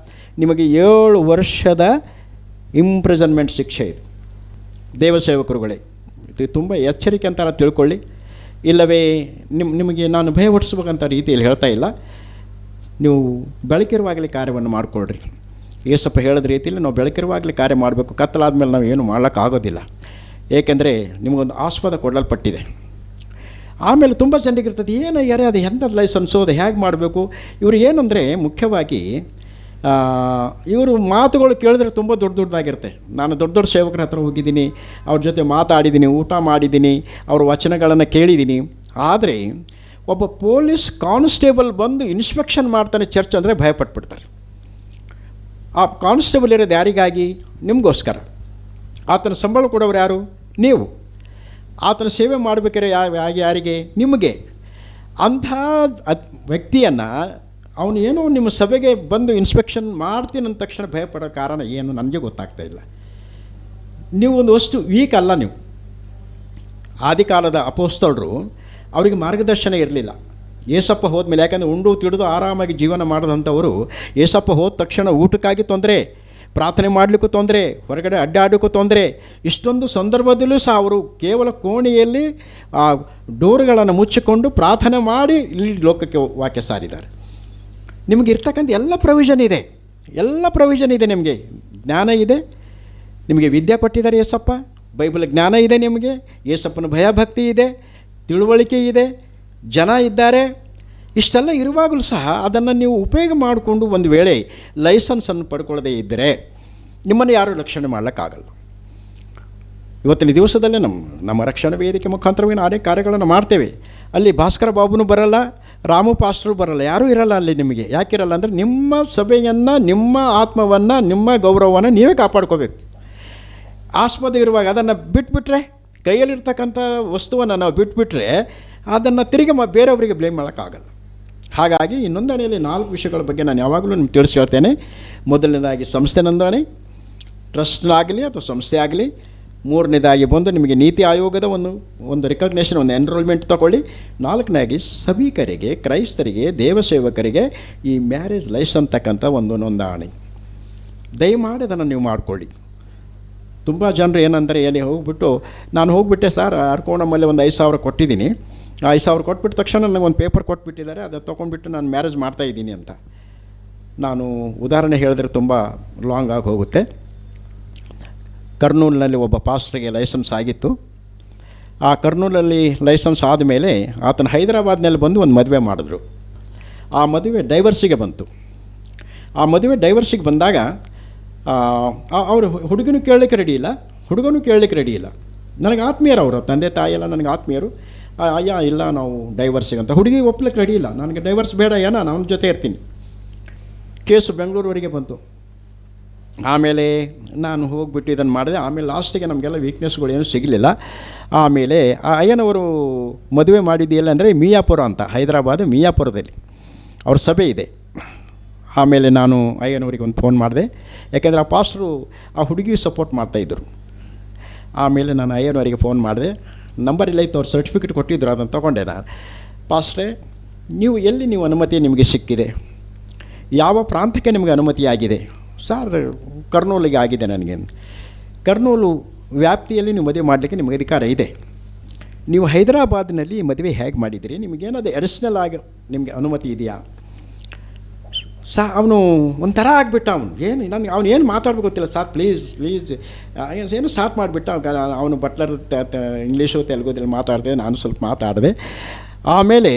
ನಿಮಗೆ 7 ವರ್ಷದ ಇಂಪ್ರಿಸನ್ಮೆಂಟ್ ಶಿಕ್ಷೆ ಇದೆ. ದೇವಸೇವಕರುಗಳೇ, ಇದು ತುಂಬ ಎಚ್ಚರಿಕೆ ಅಂತಾರ ತಿಳ್ಕೊಳ್ಳಿ. ಇಲ್ಲವೇ ನಿಮಗೆ ನಾನು ಭಯ ಹುಟ್ಟಿಸ್ಬೇಕಂತ ರೀತಿಯಲ್ಲಿ ಹೇಳ್ತಾ ಇಲ್ಲ. ನೀವು ಬೆಳಕಿರುವಾಗಲೇ ಕಾರ್ಯವನ್ನು ಮಾಡಿಕೊಳ್ರಿ. ಯೇಸಪ್ಪ ಹೇಳಿದ ರೀತಿಯಲ್ಲಿ ನಾವು ಬೆಳಕಿರುವಾಗಲೇ ಕಾರ್ಯ ಮಾಡಬೇಕು. ಕತ್ತಲಾದ್ಮೇಲೆ ನಾವು ಏನು ಮಾಡೋಕ್ಕಾಗೋದಿಲ್ಲ. ಏಕೆಂದರೆ ನಿಮಗೊಂದು ಆಸ್ಪದ ಕೊಡಲ್ಪಟ್ಟಿದೆ. ಆಮೇಲೆ ತುಂಬ ಜನರಿಗಿರ್ತದೆ, ಏನು ಯಾರೇ ಅದು ಎಂಥದ್ದು ಲೈಸೆನ್ಸು, ಅದು ಹೇಗೆ ಮಾಡಬೇಕು. ಇವರು ಏನಂದರೆ ಮುಖ್ಯವಾಗಿ ಇವರು ಮಾತುಗಳು ಕೇಳಿದ್ರೆ ತುಂಬ ದೊಡ್ಡದಾಗಿರುತ್ತೆ. ನಾನು ದೊಡ್ಡ ಸೇವಕರ ಹತ್ರ ಹೋಗಿದ್ದೀನಿ, ಅವ್ರ ಜೊತೆ ಮಾತಾಡಿದ್ದೀನಿ, ಊಟ ಮಾಡಿದ್ದೀನಿ, ಅವ್ರ ವಚನಗಳನ್ನು ಕೇಳಿದ್ದೀನಿ. ಆದರೆ ಒಬ್ಬ ಪೊಲೀಸ್ ಕಾನ್ಸ್ಟೇಬಲ್ ಬಂದು ಇನ್ಸ್ಪೆಕ್ಷನ್ ಮಾಡ್ತಾನೆ ಚರ್ಚ್ ಅಂದರೆ ಭಯಪಟ್ಬಿಡ್ತಾರೆ. ಆ ಕಾನ್ಸ್ಟೇಬಲ್ ಇರೋದು ಯಾರಿಗಾಗಿ? ನಿಮಗೋಸ್ಕರ. ಆತನ ಸಂಬಳ ಕೊಡೋರು ಯಾರು? ನೀವು. ಆತನ ಸೇವೆ ಮಾಡಬೇಕಾದ್ರೆ ಯಾರಿಗೆ? ನಿಮಗೆ. ಅಂಥ ವ್ಯಕ್ತಿಯನ್ನು ಅವನು ಏನೋ ನಿಮ್ಮ ಸಭೆಗೆ ಬಂದು ಇನ್ಸ್ಪೆಕ್ಷನ್ ಮಾಡ್ತೀನಿ ಅಂದ ತಕ್ಷಣ ಭಯಪಡೋ ಕಾರಣ ಏನು ನನಗೆ ಗೊತ್ತಾಗ್ತಾ ಇಲ್ಲ. ನೀವು ಒಂದು ವಸ್ತು ವೀಕ್ ಅಲ್ಲ. ನೀವು ಆದಿಕಾಲದ ಅಪೊಸ್ತಲರು, ಅವರಿಗೆ ಮಾರ್ಗದರ್ಶನ ಇರಲಿಲ್ಲ. ಏಸಪ್ಪ ಹೋದ್ಮೇಲೆ, ಯಾಕಂದರೆ ಉಂಡು ತಿಳಿದು ಆರಾಮಾಗಿ ಜೀವನ ಮಾಡಿದಂಥವರು ಏಸಪ್ಪ ಹೋದ ತಕ್ಷಣ ಊಟಕ್ಕಾಗಿ ತೊಂದರೆ, ಪ್ರಾರ್ಥನೆ ಮಾಡಲಿಕ್ಕೂ ತೊಂದರೆ, ಹೊರಗಡೆ ಅಡ್ಡಾಡೋಕ್ಕೂ ತೊಂದರೆ. ಇಷ್ಟೊಂದು ಸಂದರ್ಭದಲ್ಲೂ ಸಹ ಅವರು ಕೇವಲ ಕೋಣೆಯಲ್ಲಿ ಆ ಡೋರ್ಗಳನ್ನು ಮುಚ್ಚಿಕೊಂಡು ಪ್ರಾರ್ಥನೆ ಮಾಡಿ ಇಲ್ಲಿ ಲೋಕಕ್ಕೆ ವಾಕ್ಯ ಸಾರಿದ್ದಾರೆ. ನಿಮಗೆ ಇರ್ತಕ್ಕಂಥ ಎಲ್ಲ ಪ್ರೊವಿಷನ್ ಇದೆ, ಎಲ್ಲ ಪ್ರೊವಿಷನ್ ಇದೆ. ನಿಮಗೆ ಜ್ಞಾನ ಇದೆ, ನಿಮಗೆ ವಿದ್ಯೆ ಕೊಟ್ಟಿದ್ದಾರೆ ಏಸಪ್ಪ, ಬೈಬಲ್ ಜ್ಞಾನ ಇದೆ, ನಿಮಗೆ ಏಸಪ್ಪನ ಭಯಭಕ್ತಿ ಇದೆ, ತಿಳುವಳಿಕೆ ಇದೆ, ಜನ ಇದ್ದಾರೆ. ಇಷ್ಟೆಲ್ಲ ಇರುವಾಗಲೂ ಸಹ ಅದನ್ನು ನೀವು ಉಪಯೋಗ ಮಾಡಿಕೊಂಡು ಒಂದು ವೇಳೆ ಲೈಸೆನ್ಸನ್ನು ಪಡ್ಕೊಳ್ಳದೇ ಇದ್ದರೆ ನಿಮ್ಮನ್ನು ಯಾರೂ ರಕ್ಷಣೆ ಮಾಡಲಿಕ್ಕಾಗಲ್ಲ. ಇವತ್ತಿನ ದಿವಸದಲ್ಲೇ ನಮ್ಮ ರಕ್ಷಣಾ ವೇದಿಕೆ ಮುಖಾಂತರವಾಗಿ ಅನೇಕ ಕಾರ್ಯಗಳನ್ನು ಮಾಡ್ತೇವೆ. ಅಲ್ಲಿ ಭಾಸ್ಕರ ಬಾಬುನೂ ಬರಲ್ಲ, ರಾಮು ಪಾಸ್ಟ್ರು ಬರಲ್ಲ, ಯಾರೂ ಇರಲ್ಲ ಅಲ್ಲಿ. ನಿಮಗೆ ಯಾಕಿರಲ್ಲ ಅಂದರೆ ನಿಮ್ಮ ಸಭೆಯನ್ನು, ನಿಮ್ಮ ಆತ್ಮವನ್ನು, ನಿಮ್ಮ ಗೌರವವನ್ನು ನೀವೇ ಕಾಪಾಡ್ಕೋಬೇಕು. ಆಸ್ಪದ ಇರುವಾಗ ಅದನ್ನು ಬಿಟ್ಬಿಟ್ರೆ, ಕೈಯಲ್ಲಿರ್ತಕ್ಕಂಥ ವಸ್ತುವನ್ನು ನಾವು ಬಿಟ್ಬಿಟ್ರೆ ಅದನ್ನು ತಿರುಗಿ ಬೇರೆಯವರಿಗೆ ಬ್ಲೇಮ್ ಮಾಡೋಕ್ಕಾಗಲ್ಲ. ಹಾಗಾಗಿ ಈ ನೋಂದಣಿಯಲ್ಲಿ 4 ವಿಷಯಗಳ ಬಗ್ಗೆ ನಾನು ಯಾವಾಗಲೂ ನಿಮ್ಗೆ ತಿಳಿಸಿ ಹೇಳ್ತೇನೆ. ಮೊದಲನೇದಾಗಿ ಸಂಸ್ಥೆ ನೋಂದಣಿ, ಟ್ರಸ್ಟ್ನಾಗಲಿ ಅಥವಾ ಸಂಸ್ಥೆ ಆಗಲಿ. ಮೂರನೇದಾಗಿ ಬಂದು ನಿಮಗೆ ನೀತಿ ಆಯೋಗದ ಒಂದು ರಿಕಗ್ನೇಷನ್, ಒಂದು ಎನ್ರೋಲ್ಮೆಂಟ್ ತಗೊಳ್ಳಿ. 4ನೇದಾಗಿ ಸಭಿಕರಿಗೆ, ಕ್ರೈಸ್ತರಿಗೆ, ದೇವಸೇವಕರಿಗೆ ಈ ಮ್ಯಾರೇಜ್ ಲೈಸೆನ್ಸ್ ಅಂತಕ್ಕಂಥ ಒಂದು ನೋಂದಣಿ. ದಯಮಾಡಿ ಅದನ್ನು ನೀವು ಮಾಡಿಕೊಳ್ಳಿ. ತುಂಬ ಜನರು ಏನಂದರೆ, ಎಲ್ಲಿ ಹೋಗ್ಬಿಟ್ಟು ನಾನು ಹೋಗ್ಬಿಟ್ಟೆ ಸರ್, ಅರ್ಕೋಣಮಲ್ಲಿ ಒಂದು 5,000 ಕೊಟ್ಟಿದ್ದೀನಿ, 5,000 ಕೊಟ್ಬಿಟ್ಟ ತಕ್ಷಣ ನನಗೆ ಒಂದು ಪೇಪರ್ ಕೊಟ್ಬಿಟ್ಟಿದ್ದಾರೆ, ಅದು ತೊಗೊಂಡ್ಬಿಟ್ಟು ನಾನು ಮ್ಯಾರೇಜ್ ಮಾಡ್ತಾಯಿದ್ದೀನಿ ಅಂತ. ನಾನು ಉದಾಹರಣೆ ಹೇಳಿದ್ರೆ ತುಂಬ ಲಾಂಗ್ ಆಗಿ ಹೋಗುತ್ತೆ. ಕರ್ನೂಲಿನಲ್ಲಿ ಒಬ್ಬ ಪಾಸ್ಟ್ರಿಗೆ ಲೈಸೆನ್ಸ್ ಆಗಿತ್ತು. ಆ ಕರ್ನೂಲಲ್ಲಿ ಲೈಸೆನ್ಸ್ ಆದಮೇಲೆ ಆತನ ಹೈದರಾಬಾದ್ನಲ್ಲಿ ಬಂದು ಒಂದು ಮದುವೆ ಮಾಡಿದ್ರು. ಆ ಮದುವೆ ಡೈವರ್ಸಿಗೆ ಬಂತು. ಆ ಮದುವೆ ಡೈವರ್ಸಿಗೆ ಬಂದಾಗ ಅವರು ಹುಡುಗನೂ ಕೇಳಲಿಕ್ಕೆ ರೆಡಿ ಇಲ್ಲ, ಹುಡುಗನೂ ಕೇಳಲಿಕ್ಕೆ ರೆಡಿ ಇಲ್ಲ. ನನಗೆ ಆತ್ಮೀಯರು ಅವರು, ತಂದೆ ತಾಯಿ ಎಲ್ಲ ನನಗೆ ಆತ್ಮೀಯರು. ಅಯ್ಯ ಇಲ್ಲ ನಾವು ಡೈವರ್ಸಿಗೆ ಅಂತ. ಹುಡುಗಿ ಒಪ್ಲಿಕ್ಕೆ ರೆಡಿ ಇಲ್ಲ, ನನಗೆ ಡೈವರ್ಸ್ ಬೇಡ, ನಾನು ಅವನ ಜೊತೆ ಇರ್ತೀನಿ. ಕೇಸು ಬೆಂಗಳೂರುವರೆಗೆ ಬಂತು. ಆಮೇಲೆ ನಾನು ಹೋಗ್ಬಿಟ್ಟು ಇದನ್ನು ಮಾಡಿದೆ. ಆಮೇಲೆ ಲಾಸ್ಟಿಗೆ ನಮಗೆಲ್ಲ ವೀಕ್ನೆಸ್ಗಳು ಏನೂ ಸಿಗಲಿಲ್ಲ. ಆಮೇಲೆ ಆ ಅಯ್ಯನವರು ಮದುವೆ ಮಾಡಿದೆಯಲ್ಲ ಅಂದರೆ ಮಿಯಾಪುರ ಅಂತ, ಹೈದರಾಬಾದ್ ಮಿಯಾಪುರದಲ್ಲಿ ಅವ್ರ ಸಭೆ ಇದೆ. ಆಮೇಲೆ ನಾನು ಅಯ್ಯನವರಿಗೆ ಒಂದು ಫೋನ್ ಮಾಡಿದೆ, ಯಾಕೆಂದರೆ ಆ ಪಾಸ್ಟ್ರು ಆ ಹುಡುಗಿಗೆ ಸಪೋರ್ಟ್ ಮಾಡ್ತಾಯಿದ್ರು. ಆಮೇಲೆ ನಾನು ಅಯ್ಯನವರಿಗೆ ಫೋನ್ ಮಾಡಿದೆ, ನಂಬರ್ ಇಲ್ಲ ಇತ್ತು, ಅವ್ರು ಸರ್ಟಿಫಿಕೇಟ್ ಕೊಟ್ಟಿದ್ದರು, ಅದನ್ನು ತೊಗೊಂಡೆ ನಾನು. ಪಾಸ್ಟ್ರೇ, ನೀವು ಅನುಮತಿ ನಿಮಗೆ ಸಿಕ್ಕಿದೆ, ಯಾವ ಪ್ರಾಂತಕ್ಕೆ ನಿಮಗೆ ಅನುಮತಿ ಆಗಿದೆ? ಸರ್, ಕರ್ನೂಲಿಗೆ ಆಗಿದೆ ನನಗೆ. ಕರ್ನೂಲು ವ್ಯಾಪ್ತಿಯಲ್ಲಿ ನೀವು ಮದುವೆ ಮಾಡಲಿಕ್ಕೆ ನಿಮಗೆ ಅಧಿಕಾರ ಇದೆ. ನೀವು ಹೈದರಾಬಾದ್ನಲ್ಲಿ ಮದುವೆ ಹೇಗೆ ಮಾಡಿದಿರಿ? ನಿಮಗೇನಾದ್ರು ಅಡಿಷ್ನಲ್ ಆಗಿ ನಿಮಗೆ ಅನುಮತಿ ಇದೆಯಾ? ಅವನು ಒಂಥರ ಆಗಿಬಿಟ್ಟ. ಅವನು ಏನು ಮಾತಾಡಬೇಕು ಗೊತ್ತಿಲ್ಲ. ಸರ್ ಪ್ಲೀಸ್ ಏನು ಸ್ಟಾರ್ಟ್ ಮಾಡಿಬಿಟ್ಟ. ಅವನು ಬಟ್ಲರ್ ಇಂಗ್ಲೀಷು ತೆಲುಗುದಲ್ಲಿ ಮಾತಾಡಿದೆ, ನಾನು ಸ್ವಲ್ಪ ಮಾತಾಡಿದೆ. ಆಮೇಲೆ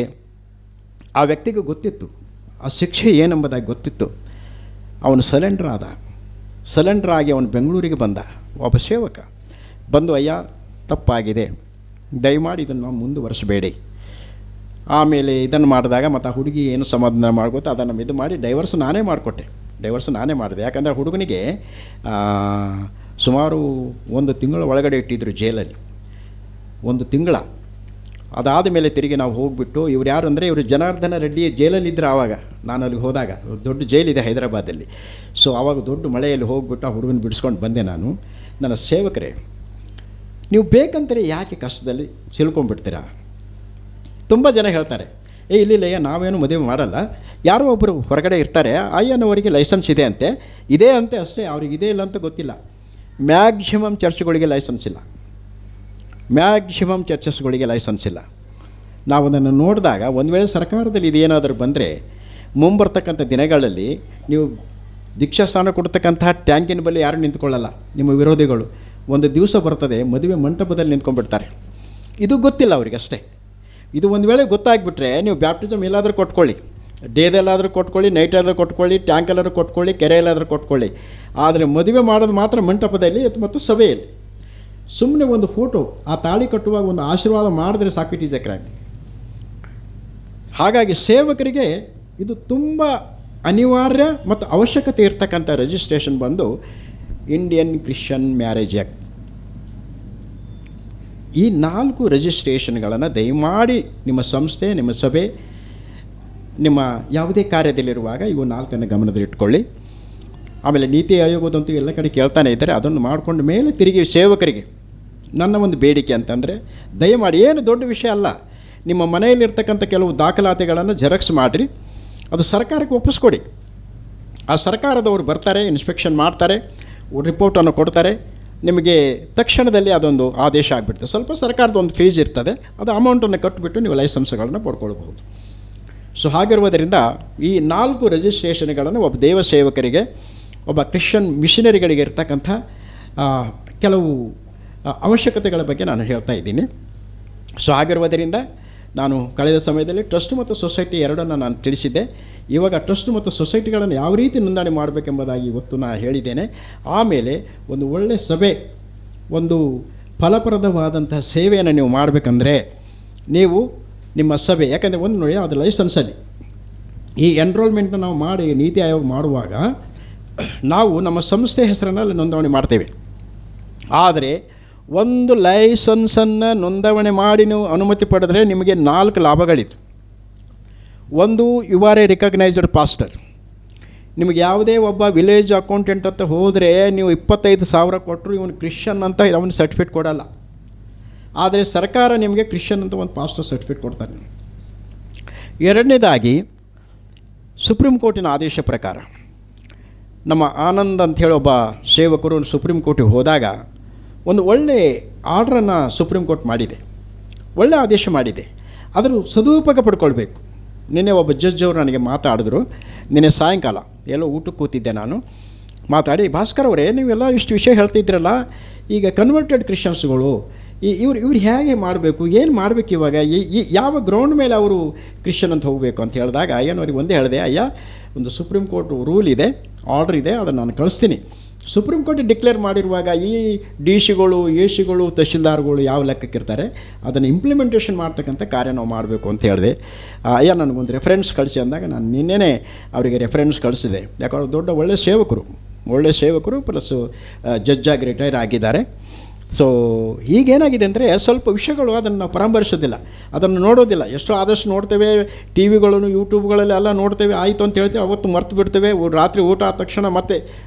ಆ ವ್ಯಕ್ತಿಗೂ ಗೊತ್ತಿತ್ತು ಆ ಶಿಕ್ಷೆ ಏನೆಂಬುದಾಗಿ ಗೊತ್ತಿತ್ತು. ಅವನು ಸಲೆಂಡರ್ ಆಗಿ ಅವನು ಬೆಂಗಳೂರಿಗೆ ಬಂದ. ಒಬ್ಬ ಸೇವಕ ಬಂದು, ಅಯ್ಯ ತಪ್ಪಾಗಿದೆ, ದಯಮಾಡಿ ಇದನ್ನು ಮುಂದುವರಿಸಬೇಡಿ. ಆಮೇಲೆ ಇದನ್ನು ಮಾಡಿದಾಗ ಮತ್ತು ಆ ಹುಡುಗಿ ಏನು ಸಮಾಧಾನ ಮಾಡ್ಕೊತ ಅದನ್ನು ಇದು ಮಾಡಿ ಡೈವರ್ಸ್ ನಾನೇ ಮಾಡಿದೆ. ಯಾಕಂದರೆ ಹುಡುಗನಿಗೆ ಸುಮಾರು 1 ತಿಂಗಳ ಒಳಗಡೆ ಇಟ್ಟಿದ್ದರು ಜೈಲಲ್ಲಿ, 1 ತಿಂಗಳ. ಅದಾದ ಮೇಲೆ ತಿರುಗಿ ನಾವು ಹೋಗಿಬಿಟ್ಟು, ಇವ್ರು ಯಾರು ಅಂದರೆ ಇವರು ಜನಾರ್ದನ ರೆಡ್ಡಿ ಜೈಲಲ್ಲಿದ್ದರು. ಆವಾಗ ನಾನು ಅಲ್ಲಿಗೆ ಹೋದಾಗ, ದೊಡ್ಡ ಜೈಲಿದೆ ಹೈದರಾಬಾದಲ್ಲಿ. ಸೊ ಆವಾಗ ದೊಡ್ಡ ಮಳೆಯಲ್ಲಿ ಹೋಗ್ಬಿಟ್ಟು ಆ ಹುಡುಗನ ಬಿಡಿಸ್ಕೊಂಡು ಬಂದೆ ನಾನು. ನನ್ನ ಸೇವಕರೇ, ನೀವು ಬೇಕಂತಲೇ ಯಾಕೆ ಕಷ್ಟದಲ್ಲಿ ಸಿಲ್ಕೊಂಡ್ಬಿಡ್ತೀರಾ? ತುಂಬ ಜನ ಹೇಳ್ತಾರೆ, ಇಲ್ಲ ನಾವೇನು ಮದುವೆ ಮಾಡಲ್ಲ, ಯಾರೋ ಒಬ್ಬರು ಹೊರಗಡೆ ಇರ್ತಾರೆ, ಅಯ್ಯನವರಿಗೆ ಲೈಸೆನ್ಸ್ ಇದೆ ಅಂತೆ, ಅಷ್ಟೇ, ಅವ್ರಿಗೆ ಇದೆ ಇಲ್ಲ ಅಂತ ಗೊತ್ತಿಲ್ಲ. ಮ್ಯಾಕ್ಸಿಮಮ್ ಚರ್ಚ್ಗಳಿಗೆ ಲೈಸೆನ್ಸ್ ಇಲ್ಲ. ನಾವು ಅದನ್ನು ನೋಡಿದಾಗ, ಒಂದು ವೇಳೆ ಸರ್ಕಾರದಲ್ಲಿ ಇದೇನಾದರೂ ಬಂದರೆ, ಮುಂಬರ್ತಕ್ಕಂಥ ದಿನಗಳಲ್ಲಿ ನೀವು ದೀಕ್ಷಾಸ್ಥಾನ ಕೊಡ್ತಕ್ಕಂತಹ ಟ್ಯಾಂಕಿನ ಬಳಿ ಯಾರು ನಿಂತ್ಕೊಳ್ಳಲ್ಲ. ನಿಮ್ಮ ವಿರೋಧಿಗಳು ಒಂದು ದಿವಸ ಬರ್ತದೆ, ಮದುವೆ ಮಂಟಪದಲ್ಲಿ ನಿಂತ್ಕೊಂಡ್ಬಿಡ್ತಾರೆ. ಇದು ಗೊತ್ತಿಲ್ಲ ಅವ್ರಿಗೆ ಅಷ್ಟೇ. ಇದು ಒಂದು ವೇಳೆ ಗೊತ್ತಾಗ್ಬಿಟ್ರೆ, ನೀವು ಬ್ಯಾಪ್ಟಿಸಮ್ ಎಲ್ಲಾದರೂ ಕೊಟ್ಕೊಳ್ಳಿ, ಡೇದಲ್ಲಾದರೂ ಕೊಟ್ಕೊಳ್ಳಿ, ನೈಟಾದರೂ ಕೊಟ್ಕೊಳ್ಳಿ, ಟ್ಯಾಂಕಲ್ಲಾದರೂ ಕೊಟ್ಕೊಳ್ಳಿ, ಕೆರೆಯಲ್ಲಾದರೂ ಕೊಟ್ಕೊಳ್ಳಿ. ಆದರೆ ಮದುವೆ ಮಾಡೋದು ಮಾತ್ರ ಮಂಟಪದಲ್ಲಿ ಮತ್ತು ಸಭೆಯಲ್ಲಿ. ಸುಮ್ಮನೆ ಒಂದು ಫೋಟೋ, ಆ ತಾಳಿ ಕಟ್ಟುವಾಗ ಒಂದು ಆಶೀರ್ವಾದ ಮಾಡಿದ್ರೆ ಸಾಕು, ಇಟ್ ಈಸ್ ಎ ಕ್ರೈಮ್. ಹಾಗಾಗಿ ಸೇವಕರಿಗೆ ಇದು ತುಂಬ ಅನಿವಾರ್ಯ ಮತ್ತು ಅವಶ್ಯಕತೆ ಇರ್ತಕ್ಕಂಥ ರಿಜಿಸ್ಟ್ರೇಷನ್ ಬಂದು ಇಂಡಿಯನ್ ಕ್ರಿಶ್ಚಿಯನ್ ಮ್ಯಾರೇಜ್ ಆ್ಯಕ್ಟ್. ಈ 4 ರಿಜಿಸ್ಟ್ರೇಷನ್ಗಳನ್ನು ದಯಮಾಡಿ ನಿಮ್ಮ ಸಂಸ್ಥೆ, ನಿಮ್ಮ ಸಭೆ, ನಿಮ್ಮ ಯಾವುದೇ ಕಾರ್ಯದಲ್ಲಿರುವಾಗ ಇವು 4 ಗಮನದಲ್ಲಿಟ್ಕೊಳ್ಳಿ. ಆಮೇಲೆ ನೀತಿ ಆಯೋಗದಂತೂ ಎಲ್ಲ ಕಡೆ ಕೇಳ್ತಾನೆ ಇದ್ದಾರೆ. ಅದನ್ನು ಮಾಡಿಕೊಂಡ ಮೇಲೆ ತಿರುಗಿ ಸೇವಕರಿಗೆ ನನ್ನ ಒಂದು ಬೇಡಿಕೆ ಅಂತಂದರೆ, ದಯಮಾಡಿ, ಏನು ದೊಡ್ಡ ವಿಷಯ ಅಲ್ಲ, ನಿಮ್ಮ ಮನೆಯಲ್ಲಿರ್ತಕ್ಕಂಥ ಕೆಲವು ದಾಖಲಾತಿಗಳನ್ನು ಜೆರಾಕ್ಸ್ ಮಾಡಿರಿ, ಅದು ಸರ್ಕಾರಕ್ಕೆ ಒಪ್ಪಿಸ್ಕೊಡಿ. ಆ ಸರ್ಕಾರದವರು ಬರ್ತಾರೆ, ಇನ್ಸ್ಪೆಕ್ಷನ್ ಮಾಡ್ತಾರೆ, ರಿಪೋರ್ಟನ್ನು ಕೊಡ್ತಾರೆ. ನಿಮಗೆ ತಕ್ಷಣದಲ್ಲಿ ಅದೊಂದು ಆದೇಶ ಆಗಿಬಿಡ್ತದೆ. ಸ್ವಲ್ಪ ಸರ್ಕಾರದ ಒಂದು ಫೀಸ್ ಇರ್ತದೆ, ಅದು ಅಮೌಂಟನ್ನು ಕಟ್ಟಿಬಿಟ್ಟು ನೀವು ಲೈಸೆನ್ಸ್ಗಳನ್ನು ಪಡ್ಕೊಳ್ಬಹುದು. ಸೊ ಹಾಗಿರುವುದರಿಂದ ಈ 4 ರಿಜಿಸ್ಟ್ರೇಷನ್ಗಳನ್ನು ಒಬ್ಬ ದೇವ ಸೇವಕರಿಗೆ, ಒಬ್ಬ ಕ್ರಿಶ್ಚಿಯನ್ ಮಿಷನರಿಗಳಿಗೆ ಇರ್ತಕ್ಕಂಥ ಕೆಲವು ಅವಶ್ಯಕತೆಗಳ ಬಗ್ಗೆ ನಾನು ಹೇಳ್ತಾ ಇದ್ದೀನಿ. ಸೊ ಹಾಗಿರುವುದರಿಂದ ನಾನು ಕಳೆದ ಸಮಯದಲ್ಲಿ ಟ್ರಸ್ಟ್ ಮತ್ತು ಸೊಸೈಟಿ ಎರಡನ್ನು ನಾನು ತಿಳಿಸಿದ್ದೆ. ಇವಾಗ ಟ್ರಸ್ಟ್ ಮತ್ತು ಸೊಸೈಟಿಗಳನ್ನು ಯಾವ ರೀತಿ ನೋಂದಣಿ ಮಾಡಬೇಕೆಂಬುದಾಗಿ ಇವತ್ತು ನಾನು ಹೇಳಿದ್ದೇನೆ. ಆಮೇಲೆ ಒಂದು ಒಳ್ಳೆಯ ಸಭೆ, ಒಂದು ಫಲಪ್ರದವಾದಂತಹ ಸೇವೆಯನ್ನು ನೀವು ಮಾಡಬೇಕಂದ್ರೆ ನೀವು ನಿಮ್ಮ ಸಭೆ, ಯಾಕಂದರೆ ಒಂದು ನೋಡಿ, ಅದು ಲೈಸೆನ್ಸಲ್ಲಿ ಈ ಎನ್ರೋಲ್ಮೆಂಟ್ನ ನಾವು ಮಾಡಿ ನೀತಿ ಆಯೋಗ ಮಾಡುವಾಗ ನಾವು ನಮ್ಮ ಸಂಸ್ಥೆ ಹೆಸರಿನಲ್ಲಿ ನೋಂದಣಿ ಮಾಡ್ತೇವೆ. ಆದರೆ ಒಂದು ಲೈಸೆನ್ಸನ್ನು ನೋಂದಣಿ ಮಾಡಿ ನೀವು ಅನುಮತಿ ಪಡೆದರೆ ನಿಮಗೆ 4 ಲಾಭಗಳಿತ್ತು. ಒಂದು, you are a recognised pastor. ನಿಮಗೆ ಯಾವುದೇ ಒಬ್ಬ ವಿಲೇಜ್ ಅಕೌಂಟೆಂಟ್ ಅಂತ ಹೋದರೆ ನೀವು 25,000 ಕೊಟ್ಟರು ಇವನು ಕ್ರಿಶ್ಚಿಯನ್ ಅಂತ ಅವನು ಸರ್ಟಿಫಿಕೇಟ್ ಕೊಡಲ್ಲ. ಆದರೆ ಸರ್ಕಾರ ನಿಮಗೆ ಕ್ರಿಶ್ಚಿಯನ್ ಅಂತ ಒಂದು ಪಾಸ್ಟರ್ ಸರ್ಟಿಫಿಕೇಟ್ ಕೊಡ್ತಾನೆ. ಎರಡನೇದಾಗಿ, ಸುಪ್ರೀಂ ಕೋರ್ಟಿನ ಆದೇಶ ಪ್ರಕಾರ ನಮ್ಮ ಆನಂದ್ ಅಂಥೇಳಿ ಒಬ್ಬ ಸೇವಕರು ಸುಪ್ರೀಂ ಕೋರ್ಟಿಗೆ ಹೋದಾಗ ಒಂದು ಒಳ್ಳೆಯ ಆರ್ಡ್ರನ್ನು ಸುಪ್ರೀಂ ಕೋರ್ಟ್ ಮಾಡಿದೆ, ಒಳ್ಳೆಯ ಆದೇಶ ಮಾಡಿದೆ. ಅದರ ಸದುಪಯೋಗ ಪಡ್ಕೊಳ್ಬೇಕು. ನಿನ್ನೆ ಒಬ್ಬ ಜಡ್ಜ್ ಅವರು ನನಗೆ ಮಾತಾಡಿದ್ರು. ನಿನ್ನೆ ಸಾಯಂಕಾಲ ಎಲ್ಲೋ ಊಟಕ್ಕೆ ಕೂತಿದ್ದೆ ನಾನು. ಮಾತಾಡಿ, ಭಾಸ್ಕರ್ ಅವರೇ, ನೀವೆಲ್ಲ ಇಷ್ಟು ವಿಷಯ ಹೇಳ್ತಿದ್ರಲ್ಲ, ಈಗ ಕನ್ವರ್ಟೆಡ್ ಕ್ರಿಶ್ಚಿಯನ್ಸ್ಗಳು ಇವ್ರು ಹೇಗೆ ಮಾಡಬೇಕು, ಏನು ಮಾಡಬೇಕು ಇವಾಗ, ಯಾವ ಗ್ರೌಂಡ್ ಮೇಲೆ ಅವರು ಕ್ರಿಶ್ಚಿಯನ್ ಅಂತ ಹೋಗಬೇಕು ಅಂತ ಹೇಳಿದಾಗ ಅಯ್ಯನವ್ರಿಗೆ ಒಂದೇ ಹೇಳಿದೆ, ಅಯ್ಯ, ಒಂದು ಸುಪ್ರೀಂ ಕೋರ್ಟ್ ರೂಲ್ ಇದೆ, ಆರ್ಡ್ರ್ ಇದೆ, ಅದನ್ನು ನಾನು ಕಳಿಸ್ತೀನಿ. ಸುಪ್ರೀಂ ಕೋರ್ಟ್ ಡಿಕ್ಲೇರ್ ಮಾಡಿರುವಾಗ ಈ ಡಿ.ಸಿಗಳು, ಎ.ಸಿಗಳು, ತಹಶೀಲ್ದಾರ್ಗಳು ಯಾವ ಲೆಕ್ಕಕ್ಕಿರ್ತಾರೆ, ಅದನ್ನು ಇಂಪ್ಲಿಮೆಂಟೇಷನ್ ಮಾಡ್ತಕ್ಕಂಥ ಕಾರ್ಯ ನಾವು ಮಾಡಬೇಕು ಅಂತ ಹೇಳಿದೆ. ಅಯ್ಯ, ನನಗೊಂದು ರೆಫರೆನ್ಸ್ ಕಳಿಸಿ ಅಂದಾಗ ನಾನು ನಿನ್ನೆನೇ ಅವರಿಗೆ ರೆಫರೆನ್ಸ್ ಕಳಿಸಿದೆ. ಯಾಕಂದ್ರೆ ದೊಡ್ಡ ಒಳ್ಳೆಯ ಸೇವಕರು, ಒಳ್ಳೆಯ ಸೇವಕರು ಪ್ಲಸ್ ಜಡ್ಜಾಗಿ ರಿಟೈರ್ ಆಗಿದ್ದಾರೆ. ಸೊ ಈಗೇನಾಗಿದೆ ಅಂದರೆ ಸ್ವಲ್ಪ ವಿಷಯಗಳು ಅದನ್ನು ನಾವು ಪರಾಮರ್ಶಿಸೋದಿಲ್ಲ, ಅದನ್ನು ನೋಡೋದಿಲ್ಲ. ಎಷ್ಟೋ ಆದಷ್ಟು ನೋಡ್ತೇವೆ, ಟಿ ವಿಗಳನ್ನು ಯೂಟ್ಯೂಬ್ಗಳಲ್ಲಿ ಎಲ್ಲ ನೋಡ್ತೇವೆ, ಆಯಿತು ಅಂತ ಹೇಳ್ತೇವೆ, ಅವತ್ತು ಮರ್ತು ಬಿಡ್ತೇವೆ. ರಾತ್ರಿ ಊಟ ಆದ ತಕ್ಷಣ ಮತ್ತೆ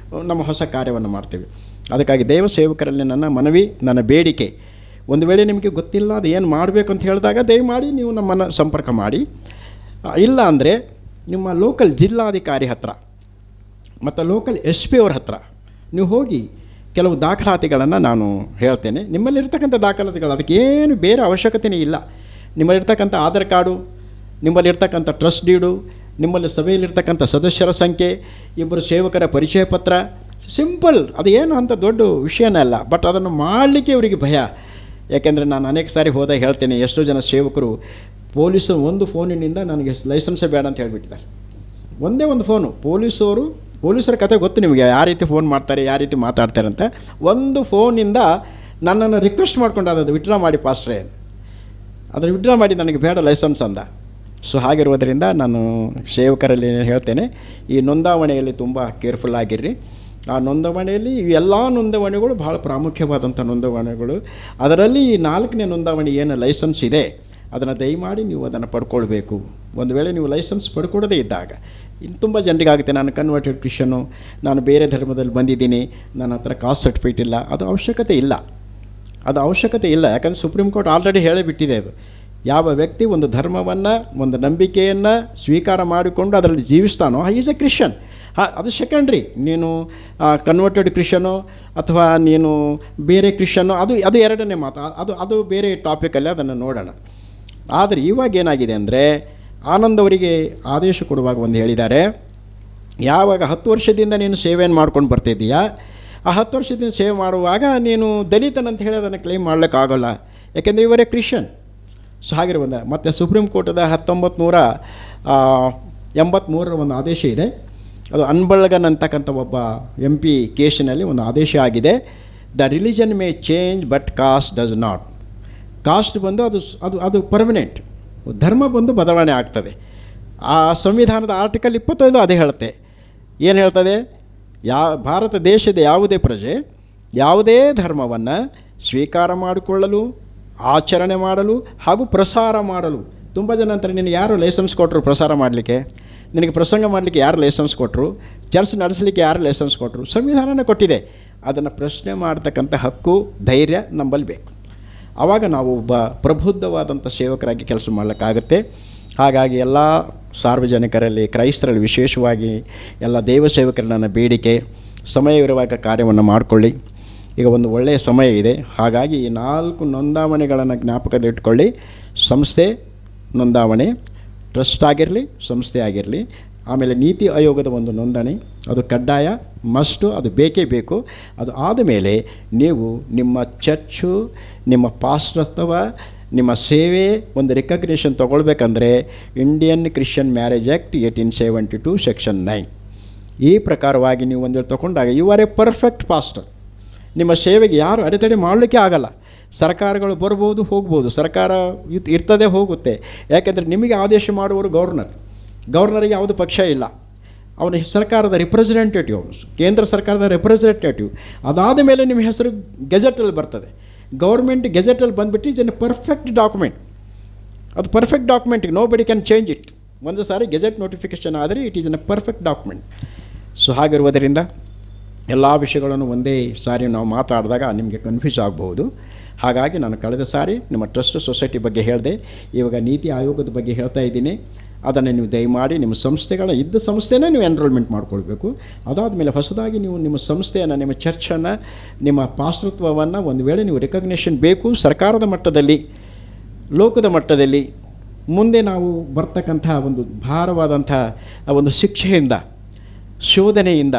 ನಮ್ಮ ಹೊಸ ಕಾರ್ಯವನ್ನು ಮಾಡ್ತೇವೆ. ಅದಕ್ಕಾಗಿ ದೈವ ಸೇವಕರಲ್ಲಿ ನನ್ನ ಮನವಿ, ನನ್ನ ಬೇಡಿಕೆ, ಒಂದು ವೇಳೆ ನಿಮಗೆ ಗೊತ್ತಿಲ್ಲ ಅದು ಏನು ಮಾಡಬೇಕು ಅಂತ ಹೇಳಿದಾಗ ದಯಮಾಡಿ ನೀವು ನಮ್ಮನ್ನು ಸಂಪರ್ಕ ಮಾಡಿ. ಇಲ್ಲ ಅಂದರೆ ನಿಮ್ಮ ಲೋಕಲ್ ಜಿಲ್ಲಾಧಿಕಾರಿ ಹತ್ರ ಮತ್ತು ಲೋಕಲ್ SP ಅವ್ರ ಹತ್ರ ನೀವು ಹೋಗಿ ಕೆಲವು ದಾಖಲಾತಿಗಳನ್ನು ನಾನು ಹೇಳ್ತೇನೆ. ನಿಮ್ಮಲ್ಲಿರ್ತಕ್ಕಂಥ ದಾಖಲಾತಿಗಳು, ಅದಕ್ಕೇನು ಬೇರೆ ಅವಶ್ಯಕತೆಯೇ ಇಲ್ಲ. ನಿಮ್ಮಲ್ಲಿರ್ತಕ್ಕಂಥ ಆಧಾರ್ ಕಾರ್ಡು, ನಿಮ್ಮಲ್ಲಿರ್ತಕ್ಕಂಥ ಟ್ರಸ್ಟ್ ಡೀಡು, ನಿಮ್ಮಲ್ಲಿ ಸಭೆಯಲ್ಲಿರ್ತಕ್ಕಂಥ ಸದಸ್ಯರ ಸಂಖ್ಯೆ, ಇಬ್ಬರು ಸೇವಕರ ಪರಿಚಯ ಪತ್ರ, ಸಿಂಪಲ್. ಅದು ಏನು ಅಂತ ದೊಡ್ಡ ವಿಷಯನೇ ಅಲ್ಲ. ಬಟ್ ಅದನ್ನು ಮಾಡಲಿಕ್ಕೆ ಇವರಿಗೆ ಭಯ. ಯಾಕೆಂದರೆ ನಾನು ಅನೇಕ ಸಾರಿ ಹೋದಾಗ ಹೇಳ್ತೇನೆ, ಎಷ್ಟೋ ಜನ ಸೇವಕರು ಒಂದು ಫೋನಿನಿಂದ ನನಗೆ ಲೈಸೆನ್ಸೇ ಬೇಡ ಅಂತ ಹೇಳಿಬಿಟ್ಟಿದ್ದಾರೆ. ಒಂದೇ ಒಂದು ಫೋನು, ಪೊಲೀಸರ ಕತೆ ಗೊತ್ತು ನಿಮಗೆ, ಯಾವ ರೀತಿ ಫೋನ್ ಮಾಡ್ತಾರೆ, ಯಾವ ರೀತಿ ಮಾತಾಡ್ತಾರೆ ಅಂತ. ಒಂದು ಫೋನಿಂದ ನನ್ನನ್ನು ರಿಕ್ವೆಸ್ಟ್ ಮಾಡ್ಕೊಂಡು ಅದು ವಿಡ್ರಾ ಮಾಡಿ ಪಾಸ್ಟ್ರೇ, ಅದನ್ನು ವಿಡ್ರಾ ಮಾಡಿ ನನಗೆ ಬೇಡ ಲೈಸೆನ್ಸ್ ಅಂದ. ಸೊ ಹಾಗಿರುವುದರಿಂದ ನಾನು ಸೇವಕರಲ್ಲಿ ಹೇಳ್ತೇನೆ, ಈ ನೋಂದಾವಣೆಯಲ್ಲಿ ತುಂಬ ಕೇರ್ಫುಲ್ ಆಗಿರ್ರಿ. ಆ ನೋಂದಾವಣೆಯಲ್ಲಿ ಇವೆಲ್ಲ ನೋಂದಾವಣೆಗಳು ಭಾಳ ಪ್ರಾಮುಖ್ಯವಾದಂಥ ನೋಂದಾವಣೆಗಳು. ಅದರಲ್ಲಿ ಈ 4ನೇ ನೋಂದಾವಣೆ ಏನು ಲೈಸೆನ್ಸ್ ಇದೆ ಅದನ್ನು ದಯಮಾಡಿ ನೀವು ಅದನ್ನು ಪಡ್ಕೊಳ್ಬೇಕು. ಒಂದು ವೇಳೆ ನೀವು ಲೈಸೆನ್ಸ್ ಪಡ್ಕೊಡದೇ ಇದ್ದಾಗ, ಇನ್ನು ತುಂಬ ಜನರಿಗಾಗುತ್ತೆ, ನಾನು ಕನ್ವರ್ಟೆಡ್ ಕ್ರಿಶ್ಚನ್ನು, ನಾನು ಬೇರೆ ಧರ್ಮದಲ್ಲಿ ಬಂದಿದ್ದೀನಿ, ನನ್ನ ಹತ್ರ ಕಾಸ್ಟ್ ಸರ್ಟಿಫಿಕೇಟ್ ಇಲ್ಲ. ಅದು ಅವಶ್ಯಕತೆ ಇಲ್ಲ. ಯಾಕಂದರೆ ಸುಪ್ರೀಂ ಕೋರ್ಟ್ ಆಲ್ರೆಡಿ ಹೇಳಿಬಿಟ್ಟಿದೆ. ಅದು ಯಾವ ವ್ಯಕ್ತಿ ಒಂದು ಧರ್ಮವನ್ನು, ಒಂದು ನಂಬಿಕೆಯನ್ನು ಸ್ವೀಕಾರ ಮಾಡಿಕೊಂಡು ಅದರಲ್ಲಿ ಜೀವಿಸ್ತಾನೋ ಈಸ್ ಎ ಕ್ರಿಶ್ಚಿಯನ್. ಅದು ಸೆಕೆಂಡ್ರಿ. ನೀನು ಕನ್ವರ್ಟೆಡ್ ಕ್ರಿಶ್ಚನೋ ಅಥವಾ ನೀನು ಬೇರೆ ಕ್ರಿಶ್ಚನೋ, ಅದು ಎರಡನೇ ಮಾತು. ಅದು ಬೇರೆ ಟಾಪಿಕಲ್ಲಿ ಅದನ್ನು ನೋಡೋಣ. ಆದರೆ ಇವಾಗ ಏನಾಗಿದೆ ಅಂದರೆ, ಆನಂದ್ ಅವರಿಗೆ ಆದೇಶ ಕೊಡುವಾಗ ಒಂದು ಹೇಳಿದ್ದಾರೆ, ಯಾವಾಗ 10 ವರ್ಷದಿಂದ ನೀನು ಸೇವೆಯನ್ನು ಮಾಡ್ಕೊಂಡು ಬರ್ತಿದ್ದೀಯಾ, ಆ 10 ವರ್ಷದಿಂದ ಸೇವೆ ಮಾಡುವಾಗ ನೀನು ದಲಿತನಂತ ಹೇಳಿ ಅದನ್ನು ಕ್ಲೈಮ್ ಮಾಡಲಿಕ್ಕಾಗೋಲ್ಲ, ಯಾಕೆಂದರೆ ಇವರೇ ಕ್ರಿಶ್ಚಿಯನ್. ಸೊ ಹಾಗಿರುವಂಥ ಮತ್ತು ಸುಪ್ರೀಂ ಕೋರ್ಟದ 1983 ಒಂದು ಆದೇಶ ಇದೆ. ಅದು ಅನ್ಬಳಗನ್ ಅಂತಕ್ಕಂಥ ಒಬ್ಬ MP ಕೇಸಿನಲ್ಲಿ ಒಂದು ಆದೇಶ ಆಗಿದೆ. The religion May change but cost does not. Cost ಬಂದು ಅದು ಪರ್ಮನೆಂಟ್, ಧರ್ಮ ಬಂದು ಬದಲಾವಣೆ ಆಗ್ತದೆ. ಆ ಸಂವಿಧಾನದ ಆರ್ಟಿಕಲ್ 25 ಅದೇ ಹೇಳುತ್ತೆ. ಏನು ಹೇಳ್ತದೆ? ಭಾರತ ದೇಶದ ಯಾವುದೇ ಪ್ರಜೆ ಯಾವುದೇ ಧರ್ಮವನ್ನು ಸ್ವೀಕಾರ ಮಾಡಿಕೊಳ್ಳಲು, ಆಚರಣೆ ಮಾಡಲು ಹಾಗೂ ಪ್ರಸಾರ ಮಾಡಲು. ತುಂಬ ಜನ ಅಂತಾರೆ, ನಿನಗೆ ಯಾರು ಲೈಸೆನ್ಸ್ ಕೊಟ್ಟರು ಪ್ರಸಾರ ಮಾಡಲಿಕ್ಕೆ? ನಿನಗೆ ಪ್ರಸಂಗ ಮಾಡಲಿಕ್ಕೆ ಯಾರು ಲೈಸೆನ್ಸ್ ಕೊಟ್ಟರು? ಚರ್ಚ್ ನಡೆಸಲಿಕ್ಕೆ ಯಾರು ಲೈಸೆನ್ಸ್ ಕೊಟ್ಟರು? ಸಂವಿಧಾನನೇ ಕೊಟ್ಟಿದೆ. ಅದನ್ನು ಪ್ರಶ್ನೆ ಮಾಡ್ತಕ್ಕಂಥ ಹಕ್ಕು, ಧೈರ್ಯ ನಂಬಲ್ಲಿ ಬೇಕು. ಆವಾಗ ನಾವು ಒಬ್ಬ ಪ್ರಬುದ್ಧವಾದಂಥ ಸೇವಕರಾಗಿ ಕೆಲಸ ಮಾಡಲಿಕ್ಕಾಗುತ್ತೆ. ಹಾಗಾಗಿ ಎಲ್ಲ ಸಾರ್ವಜನಿಕರಲ್ಲಿ, ಕ್ರೈಸ್ತರಲ್ಲಿ ವಿಶೇಷವಾಗಿ ಎಲ್ಲ ದೈವ ಸೇವಕರಲ್ಲಿ ನನ್ನ ಬೇಡಿಕೆ, ಸಮಯವಿರುವಾಗ ಕಾರ್ಯವನ್ನು ಮಾಡಿಕೊಳ್ಳಿ. ಈಗ ಒಂದು ಒಳ್ಳೆಯ ಸಮಯ ಇದೆ. ಹಾಗಾಗಿ ಈ 4 ನೋಂದಾವಣೆಗಳನ್ನು ಜ್ಞಾಪಕದಲ್ಲಿಟ್ಕೊಳ್ಳಿ. ಸಂಸ್ಥೆ ನೋಂದಾವಣೆ, ಟ್ರಸ್ಟ್ ಆಗಿರಲಿ, ಸಂಸ್ಥೆ ಆಗಿರಲಿ. ಆಮೇಲೆ ನೀತಿ ಆಯೋಗದ ಒಂದು ನೋಂದಣಿ, ಅದು ಕಡ್ಡಾಯ, ಮಸ್ಟು, ಅದು ಬೇಕೇ ಬೇಕು. ಅದು ಆದಮೇಲೆ ನೀವು ನಿಮ್ಮ ಚರ್ಚು, ನಿಮ್ಮ ಪಾಸ್ಟರ್ತ್ವ, ನಿಮ್ಮ ಸೇವೆ ಒಂದು ರಿಕಗ್ನಿಷನ್ ತೊಗೊಳ್ಬೇಕಂದ್ರೆ Indian Christian marriage act 1872 section 9 ಈ ಪ್ರಕಾರವಾಗಿ ನೀವು ಒಂದು ತೊಗೊಂಡಾಗ you are a perfect pastor. ನಿಮ್ಮ ಸೇವೆಗೆ ಯಾರು ಅಡೆತಡೆ ಮಾಡಲಿಕ್ಕೆ ಆಗಲ್ಲ. ಸರ್ಕಾರಗಳು ಬರ್ಬೋದು, ಹೋಗ್ಬೋದು, ಸರ್ಕಾರ ಇರ್ತದೆ, ಹೋಗುತ್ತೆ. ಯಾಕೆಂದರೆ ನಿಮಗೆ ಆದೇಶ ಮಾಡುವವರು ಗವರ್ನರಿಗೆ ಯಾವುದು ಪಕ್ಷ ಇಲ್ಲ. ಅವನ ಸರ್ಕಾರದ ರಿಪ್ರೆಸೆಂಟೇಟಿವ್, ಕೇಂದ್ರ ಸರ್ಕಾರದ ರಿಪ್ರೆಸೆಂಟೇಟಿವ್. ಅದಾದ ಮೇಲೆ ನಿಮ್ಮ ಹೆಸರು ಗೆಜೆಟಲ್ಲಿ ಬರ್ತದೆ. ಗೌರ್ಮೆಂಟ್ ಗೆಜೆಟಲ್ಲಿ ಬಂದುಬಿಟ್ಟು ಇಸ್ ಎನ್ ಪರ್ಫೆಕ್ಟ್ ಡಾಕ್ಯುಮೆಂಟ್. ಅದು perfect document, nobody can change it. ಒಂದು ಸಾರಿ ಗೆಜೆಟ್ ನೋಟಿಫಿಕೇಷನ್ ಆದರೆ it is an perfect document. So ಹಾಗಿರುವುದರಿಂದ ಎಲ್ಲ ವಿಷಯಗಳನ್ನು ಒಂದೇ ಸಾರಿ ನಾವು ಮಾತಾಡಿದಾಗ ನಿಮಗೆ ಕನ್ಫ್ಯೂಸ್ ಆಗಬಹುದು. ಹಾಗಾಗಿ ನಾನು ಕಳೆದ ಸಾರಿ ನಿಮ್ಮ ಟ್ರಸ್ಟ್ ಸೊಸೈಟಿ ಬಗ್ಗೆ ಹೇಳಿದೆ, ಇವಾಗ ನೀತಿ ಆಯೋಗದ ಬಗ್ಗೆ ಹೇಳ್ತಾ ಇದ್ದೀನಿ. ಅದನ್ನು ನೀವು ದಯಮಾಡಿ ನಿಮ್ಮ ಇದ್ದ ಸಂಸ್ಥೆನೇ ನೀವು ಎನ್ರೋಲ್ಮೆಂಟ್ ಮಾಡ್ಕೊಳ್ಬೇಕು. ಅದಾದಮೇಲೆ ಹೊಸದಾಗಿ ನೀವು ನಿಮ್ಮ ಸಂಸ್ಥೆಯನ್ನು, ನಿಮ್ಮ ಚರ್ಚನ್ನು, ನಿಮ್ಮ ಪಾಸ್ಟರ್ತ್ವವನ್ನು ಒಂದು ವೇಳೆ ನೀವು ರಿಕಗ್ನಿಷನ್ ಬೇಕು ಸರ್ಕಾರದ ಮಟ್ಟದಲ್ಲಿ, ಲೋಕದ ಮಟ್ಟದಲ್ಲಿ. ಮುಂದೆ ನಾವು ಬರ್ತಕ್ಕಂಥ ಒಂದು ಭಾರವಾದಂಥ ಒಂದು ಶಿಕ್ಷೆಯಿಂದ, ಶೋಧನೆಯಿಂದ,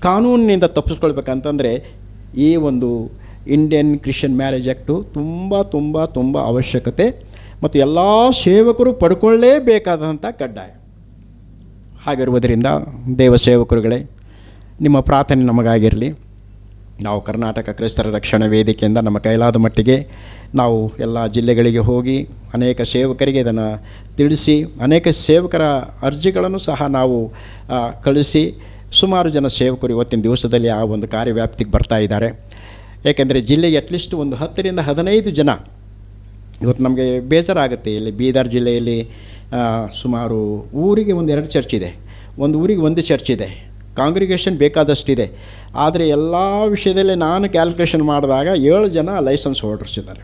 ಕಾನೂನಿನಿಂದ ತಪ್ಪಿಸ್ಕೊಳ್ಬೇಕಂತಂದರೆ ಈ ಒಂದು ಇಂಡಿಯನ್ ಕ್ರಿಶ್ಚಿಯನ್ ಮ್ಯಾರೇಜ್ ಆ್ಯಕ್ಟು ತುಂಬ ತುಂಬ ತುಂಬ ಅವಶ್ಯಕತೆ ಮತ್ತು ಎಲ್ಲ ಸೇವಕರು ಪಡ್ಕೊಳ್ಳೇಬೇಕಾದಂಥ ಕಡ್ಡಾಯ. ಹಾಗಿರುವುದರಿಂದ ದೇವ ಸೇವಕರುಗಳೇ, ನಿಮ್ಮ ಪ್ರಾರ್ಥನೆ ನಮಗಾಗಿರಲಿ. ನಾವು ಕರ್ನಾಟಕ ಕ್ರೈಸ್ತರ ರಕ್ಷಣಾ ವೇದಿಕೆಯಿಂದ ನಮ್ಮ ಕೈಲಾದ ಮಟ್ಟಿಗೆ ನಾವು ಎಲ್ಲ ಜಿಲ್ಲೆಗಳಿಗೆ ಹೋಗಿ ಅನೇಕ ಸೇವಕರಿಗೆ ಇದನ್ನು ತಿಳಿಸಿ, ಅನೇಕ ಸೇವಕರ ಅರ್ಜಿಗಳನ್ನು ಸಹ ನಾವು ಕಳಿಸಿ ಸುಮಾರು ಜನ ಸೇವಕರು ಇವತ್ತಿನ ದಿವಸದಲ್ಲಿ ಆ ಒಂದು ಕಾರ್ಯವ್ಯಾಪ್ತಿಗೆ ಬರ್ತಾ ಇದ್ದಾರೆ. ಏಕೆಂದರೆ ಜಿಲ್ಲೆಗೆ ಅಟ್ಲೀಸ್ಟ್ ಒಂದು 10ರಿಂದ 15 ಜನ. ಇವತ್ತು ನಮಗೆ ಬೇಸರಾಗುತ್ತೆ. ಇಲ್ಲಿ ಬೀದರ್ ಜಿಲ್ಲೆಯಲ್ಲಿ ಸುಮಾರು ಊರಿಗೆ 1-2 ಚರ್ಚ್ ಇದೆ, ಒಂದು ಊರಿಗೆ 1 ಚರ್ಚ್ ಇದೆ, ಕಾಂಗ್ರಿಗೇಷನ್ ಬೇಕಾದಷ್ಟಿದೆ. ಆದರೆ ಎಲ್ಲ ವಿಷಯದಲ್ಲಿ ನಾನು ಕ್ಯಾಲ್ಕುಲೇಷನ್ ಮಾಡಿದಾಗ 7 ಜನ ಲೈಸೆನ್ಸ್ ಹೋಲ್ಡರ್ಸ್ ಇದ್ದಾರೆ,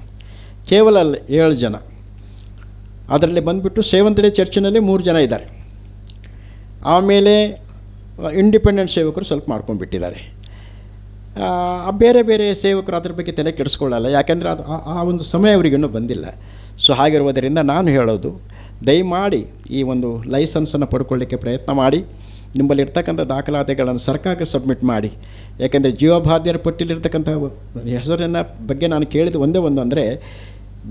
ಕೇವಲ 7 ಜನ. ಅದರಲ್ಲಿ ಬಂದುಬಿಟ್ಟು ಸೇವಂತ್ ಡೇ ಚರ್ಚಿನಲ್ಲಿ 3 ಜನ ಇದ್ದಾರೆ. ಆಮೇಲೆ ಇಂಡಿಪೆಂಡೆಂಟ್ ಸೇವಕರು ಸ್ವಲ್ಪ ಮಾಡ್ಕೊಂಡ್ಬಿಟ್ಟಿದ್ದಾರೆ. ಬೇರೆ ಬೇರೆ ಸೇವಕರು ಅದ್ರ ಬಗ್ಗೆ ತಲೆ ಕೆಡಿಸ್ಕೊಳ್ಳಲ್ಲ, ಯಾಕೆಂದರೆ ಅದು ಆ ಒಂದು ಸಮಯ ಅವರಿಗಿನ್ನೂ ಬಂದಿಲ್ಲ. ಸೊ ಹಾಗಿರುವುದರಿಂದ ನಾನು ಹೇಳೋದು, ದಯಮಾಡಿ ಈ ಒಂದು ಲೈಸೆನ್ಸನ್ನು ಪಡ್ಕೊಳ್ಳಿಕ್ಕೆ ಪ್ರಯತ್ನ ಮಾಡಿ. ನಿಮ್ಮಲ್ಲಿರ್ತಕ್ಕಂಥ ದಾಖಲಾತಿಗಳನ್ನು ಸರ್ಕಾರಕ್ಕೆ ಸಬ್ಮಿಟ್ ಮಾಡಿ. ಯಾಕೆಂದರೆ ಜೀವಬಾಧ್ಯರ ಪಟ್ಟಿಲಿರ್ತಕ್ಕಂಥ ಹೆಸರನ್ನು ಬಗ್ಗೆ ನಾನು ಕೇಳಿದ ಒಂದೇ ಒಂದು ಅಂದರೆ,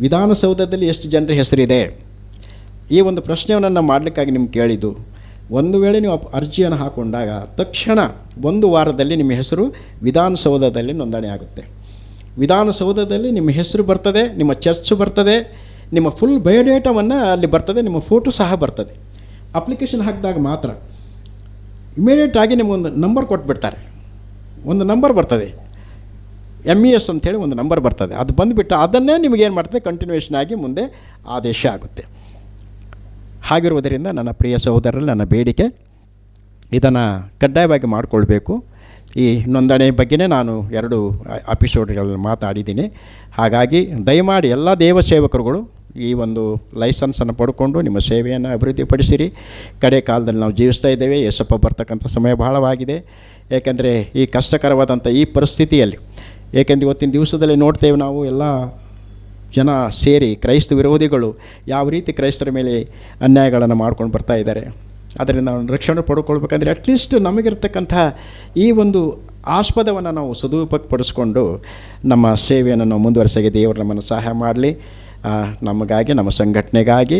ವಿಧಾನಸೌಧದಲ್ಲಿ ಎಷ್ಟು ಜನರ ಹೆಸರಿದೆ, ಈ ಒಂದು ಪ್ರಶ್ನೆಯನ್ನು ಮಾಡಲಿಕ್ಕಾಗಿ ನಿಮ್ಗೆ ಕೇಳಿದ್ದು. ಒಂದು ವೇಳೆ ನೀವು ಅರ್ಜಿಯನ್ನು ಹಾಕೊಂಡಾಗ ತಕ್ಷಣ 1 ವಾರದಲ್ಲಿ ನಿಮ್ಮ ಹೆಸರು ವಿಧಾನಸೌಧದಲ್ಲಿ ನೋಂದಣಿ ಆಗುತ್ತೆ. ವಿಧಾನಸೌಧದಲ್ಲಿ ನಿಮ್ಮ ಹೆಸರು ಬರ್ತದೆ, ನಿಮ್ಮ ಚರ್ಚ್ ಬರ್ತದೆ, ನಿಮ್ಮ ಫುಲ್ ಬಯೋಡೇಟಾವನ್ನು ಅಲ್ಲಿ ಬರ್ತದೆ, ನಿಮ್ಮ ಫೋಟೋ ಸಹ ಬರ್ತದೆ. ಅಪ್ಲಿಕೇಶನ್ ಹಾಕಿದಾಗ ಮಾತ್ರ ಇಮಿಡಿಯೇಟಾಗಿ ನಿಮಗೊಂದು ನಂಬರ್ ಕೊಟ್ಬಿಡ್ತಾರೆ. ಒಂದು ನಂಬರ್ ಬರ್ತದೆ, MES ಅಂಥೇಳಿ ಒಂದು ನಂಬರ್ ಬರ್ತದೆ. ಅದು ಬಂದುಬಿಟ್ಟು ಅದನ್ನೇ ನಿಮಗೇನು ಮಾಡ್ತದೆ, ಕಂಟಿನ್ಯೂಷನ್ ಆಗಿ ಮುಂದೆ ಆದೇಶ ಆಗುತ್ತೆ. ಹಾಗಿರುವುದರಿಂದ ನನ್ನ ಪ್ರಿಯ ಸಹೋದರರಲ್ಲಿ ನನ್ನ ಬೇಡಿಕೆ, ಇದನ್ನು ಕಡ್ಡಾಯವಾಗಿ ಮಾಡಿಕೊಳ್ಬೇಕು. ಈ ನೋಂದಣಿ ಬಗ್ಗೆನೇ ನಾನು 2 ಎಪಿಸೋಡ್ಗಳಲ್ಲಿ ಮಾತಾಡಿದ್ದೀನಿ. ಹಾಗಾಗಿ ದಯಮಾಡಿ ಎಲ್ಲ ದೇವ ಸೇವಕರುಗಳು ಈ ಒಂದು ಲೈಸೆನ್ಸನ್ನು ಪಡ್ಕೊಂಡು ನಿಮ್ಮ ಸೇವೆಯನ್ನು ಅಭಿವೃದ್ಧಿಪಡಿಸಿರಿ. ಕಡೆ ಕಾಲದಲ್ಲಿ ನಾವು ಜೀವಿಸ್ತಾ ಇದ್ದೇವೆ. ಯೇಸಪ್ಪ ಬರ್ತಕ್ಕಂಥ ಸಮಯ ಬಹಳವಾಗಿದೆ. ಏಕೆಂದರೆ ಈ ಕಷ್ಟಕರವಾದಂಥ ಈ ಪರಿಸ್ಥಿತಿಯಲ್ಲಿ, ಏಕೆಂದರೆ ಇವತ್ತಿನ ದಿವಸದಲ್ಲಿ ನೋಡ್ತೇವೆ ನಾವು ಎಲ್ಲ ಜನ ಸೇರಿ ಕ್ರೈಸ್ತ ವಿರೋಧಿಗಳು ಯಾವ ರೀತಿ ಕ್ರೈಸ್ತರ ಮೇಲೆ ಅನ್ಯಾಯಗಳನ್ನು ಮಾಡ್ಕೊಂಡು ಬರ್ತಾ ಇದ್ದಾರೆ. ಅದರಿಂದ ನಾವು ರಕ್ಷಣೆ ಪಡ್ಕೊಳ್ಬೇಕಂದ್ರೆ ಅಟ್ಲೀಸ್ಟ್ ನಮಗಿರ್ತಕ್ಕಂಥ ಈ ಒಂದು ಆಸ್ಪದವನ್ನು ನಾವು ಸದುಪಯೋಗಪಡಿಸ್ಕೊಂಡು ನಮ್ಮ ಸೇವೆಯನ್ನು ನಾವು ಮುಂದುವರಿಸಾಗಿ ದೇವರು ನಮ್ಮನ್ನು ಸಹಾಯ ಮಾಡಲಿ. ನಮಗಾಗಿ, ನಮ್ಮ ಸಂಘಟನೆಗಾಗಿ,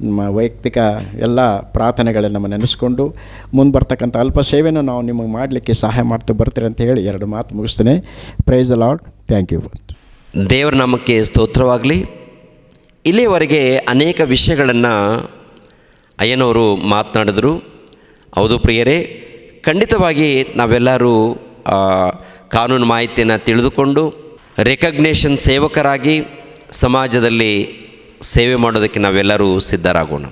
ನಮ್ಮ ವೈಯಕ್ತಿಕ ಎಲ್ಲ ಪ್ರಾರ್ಥನೆಗಳನ್ನು ನಮ್ಮ ನೆನೆಸ್ಕೊಂಡು ಮುಂದೆ ಬರ್ತಕ್ಕಂಥ ಅಲ್ಪ ಸೇವೆಯನ್ನು ನಾವು ನಿಮಗೆ ಮಾಡಲಿಕ್ಕೆ ಸಹಾಯ ಮಾಡ್ತಾ ಬರ್ತೀರಿ ಅಂತ ಹೇಳಿ 2 ಮಾತು ಮುಗಿಸ್ತೇನೆ. Praise the lord. Thank you. ದೇವರ ನಾಮಕ್ಕೆ ಸ್ತೋತ್ರವಾಗಲಿ. ಇಲ್ಲಿಯವರೆಗೆ ಅನೇಕ ವಿಷಯಗಳನ್ನು ಅಯ್ಯನವರು ಮಾತನಾಡಿದರು. ಹೌದು ಪ್ರಿಯರೇ, ಖಂಡಿತವಾಗಿ ನಾವೆಲ್ಲರೂ ಕಾನೂನು ಮಾಹಿತಿಯನ್ನು ತಿಳಿದುಕೊಂಡು ರೆಕಗ್ನೇಷನ್ ಸೇವಕರಾಗಿ ಸಮಾಜದಲ್ಲಿ ಸೇವೆ ಮಾಡೋದಕ್ಕೆ ನಾವೆಲ್ಲರೂ ಸಿದ್ಧರಾಗೋಣ.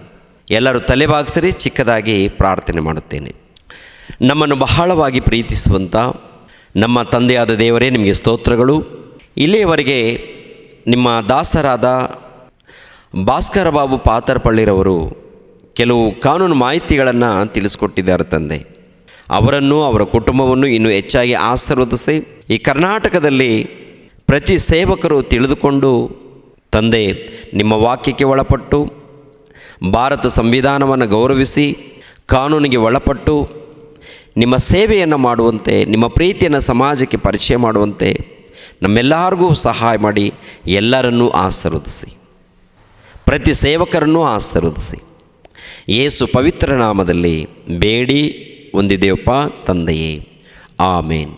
ಎಲ್ಲರೂ ತಲೆಬಾಗಿಸಿರಿ. ಚಿಕ್ಕದಾಗಿ ಪ್ರಾರ್ಥನೆ ಮಾಡುತ್ತೇನೆ. ನಮ್ಮನ್ನು ಬಹಳವಾಗಿ ಪ್ರೀತಿಸುವಂಥ ನಮ್ಮ ತಂದೆಯಾದ ದೇವರೇ, ನಿಮಗೆ ಸ್ತೋತ್ರಗಳು. ಇಲ್ಲಿಯವರೆಗೆ ನಿಮ್ಮ ದಾಸರಾದ ಭಾಸ್ಕರ ಬಾಬು ಪಾತರಪಳ್ಳಿರವರು ಕೆಲವು ಕಾನೂನು ಮಾಹಿತಿಗಳನ್ನು ತಿಳಿಸ್ಕೊಟ್ಟಿದ್ದಾರೆ ತಂದೆ. ಅವರನ್ನು, ಅವರ ಕುಟುಂಬವನ್ನು ಇನ್ನೂ ಹೆಚ್ಚಾಗಿ ಆಶೀರ್ವದಿಸಿ ಈ ಕರ್ನಾಟಕದಲ್ಲಿ ಪ್ರತಿ ಸೇವಕರು ತಿಳಿದುಕೊಂಡು ತಂದೆ ನಿಮ್ಮ ವಾಕ್ಯಕ್ಕೆ ಒಳಪಟ್ಟು ಭಾರತ ಸಂವಿಧಾನವನ್ನು ಗೌರವಿಸಿ ಕಾನೂನಿಗೆ ಒಳಪಟ್ಟು ನಿಮ್ಮ ಸೇವೆಯನ್ನು ಮಾಡುವಂತೆ, ನಿಮ್ಮ ಪ್ರೀತಿಯನ್ನು ಸಮಾಜಕ್ಕೆ ಪರಿಚಯ ಮಾಡುವಂತೆ ನಮ್ಮೆಲ್ಲರಿಗೂ ಸಹಾಯ ಮಾಡಿ ಎಲ್ಲರನ್ನೂ ಆಶೀರ್ವದಿಸಿ, ಪ್ರತಿ ಸೇವಕರನ್ನೂ ಆಶೀರ್ವದಿಸಿ. ಯೇಸು ಪವಿತ್ರ ನಾಮದಲ್ಲಿ ಬೇಡಿ ಹೊಂದಿದೆಯಪ್ಪ ತಂದೆಯೇ, ಆಮೇನ್.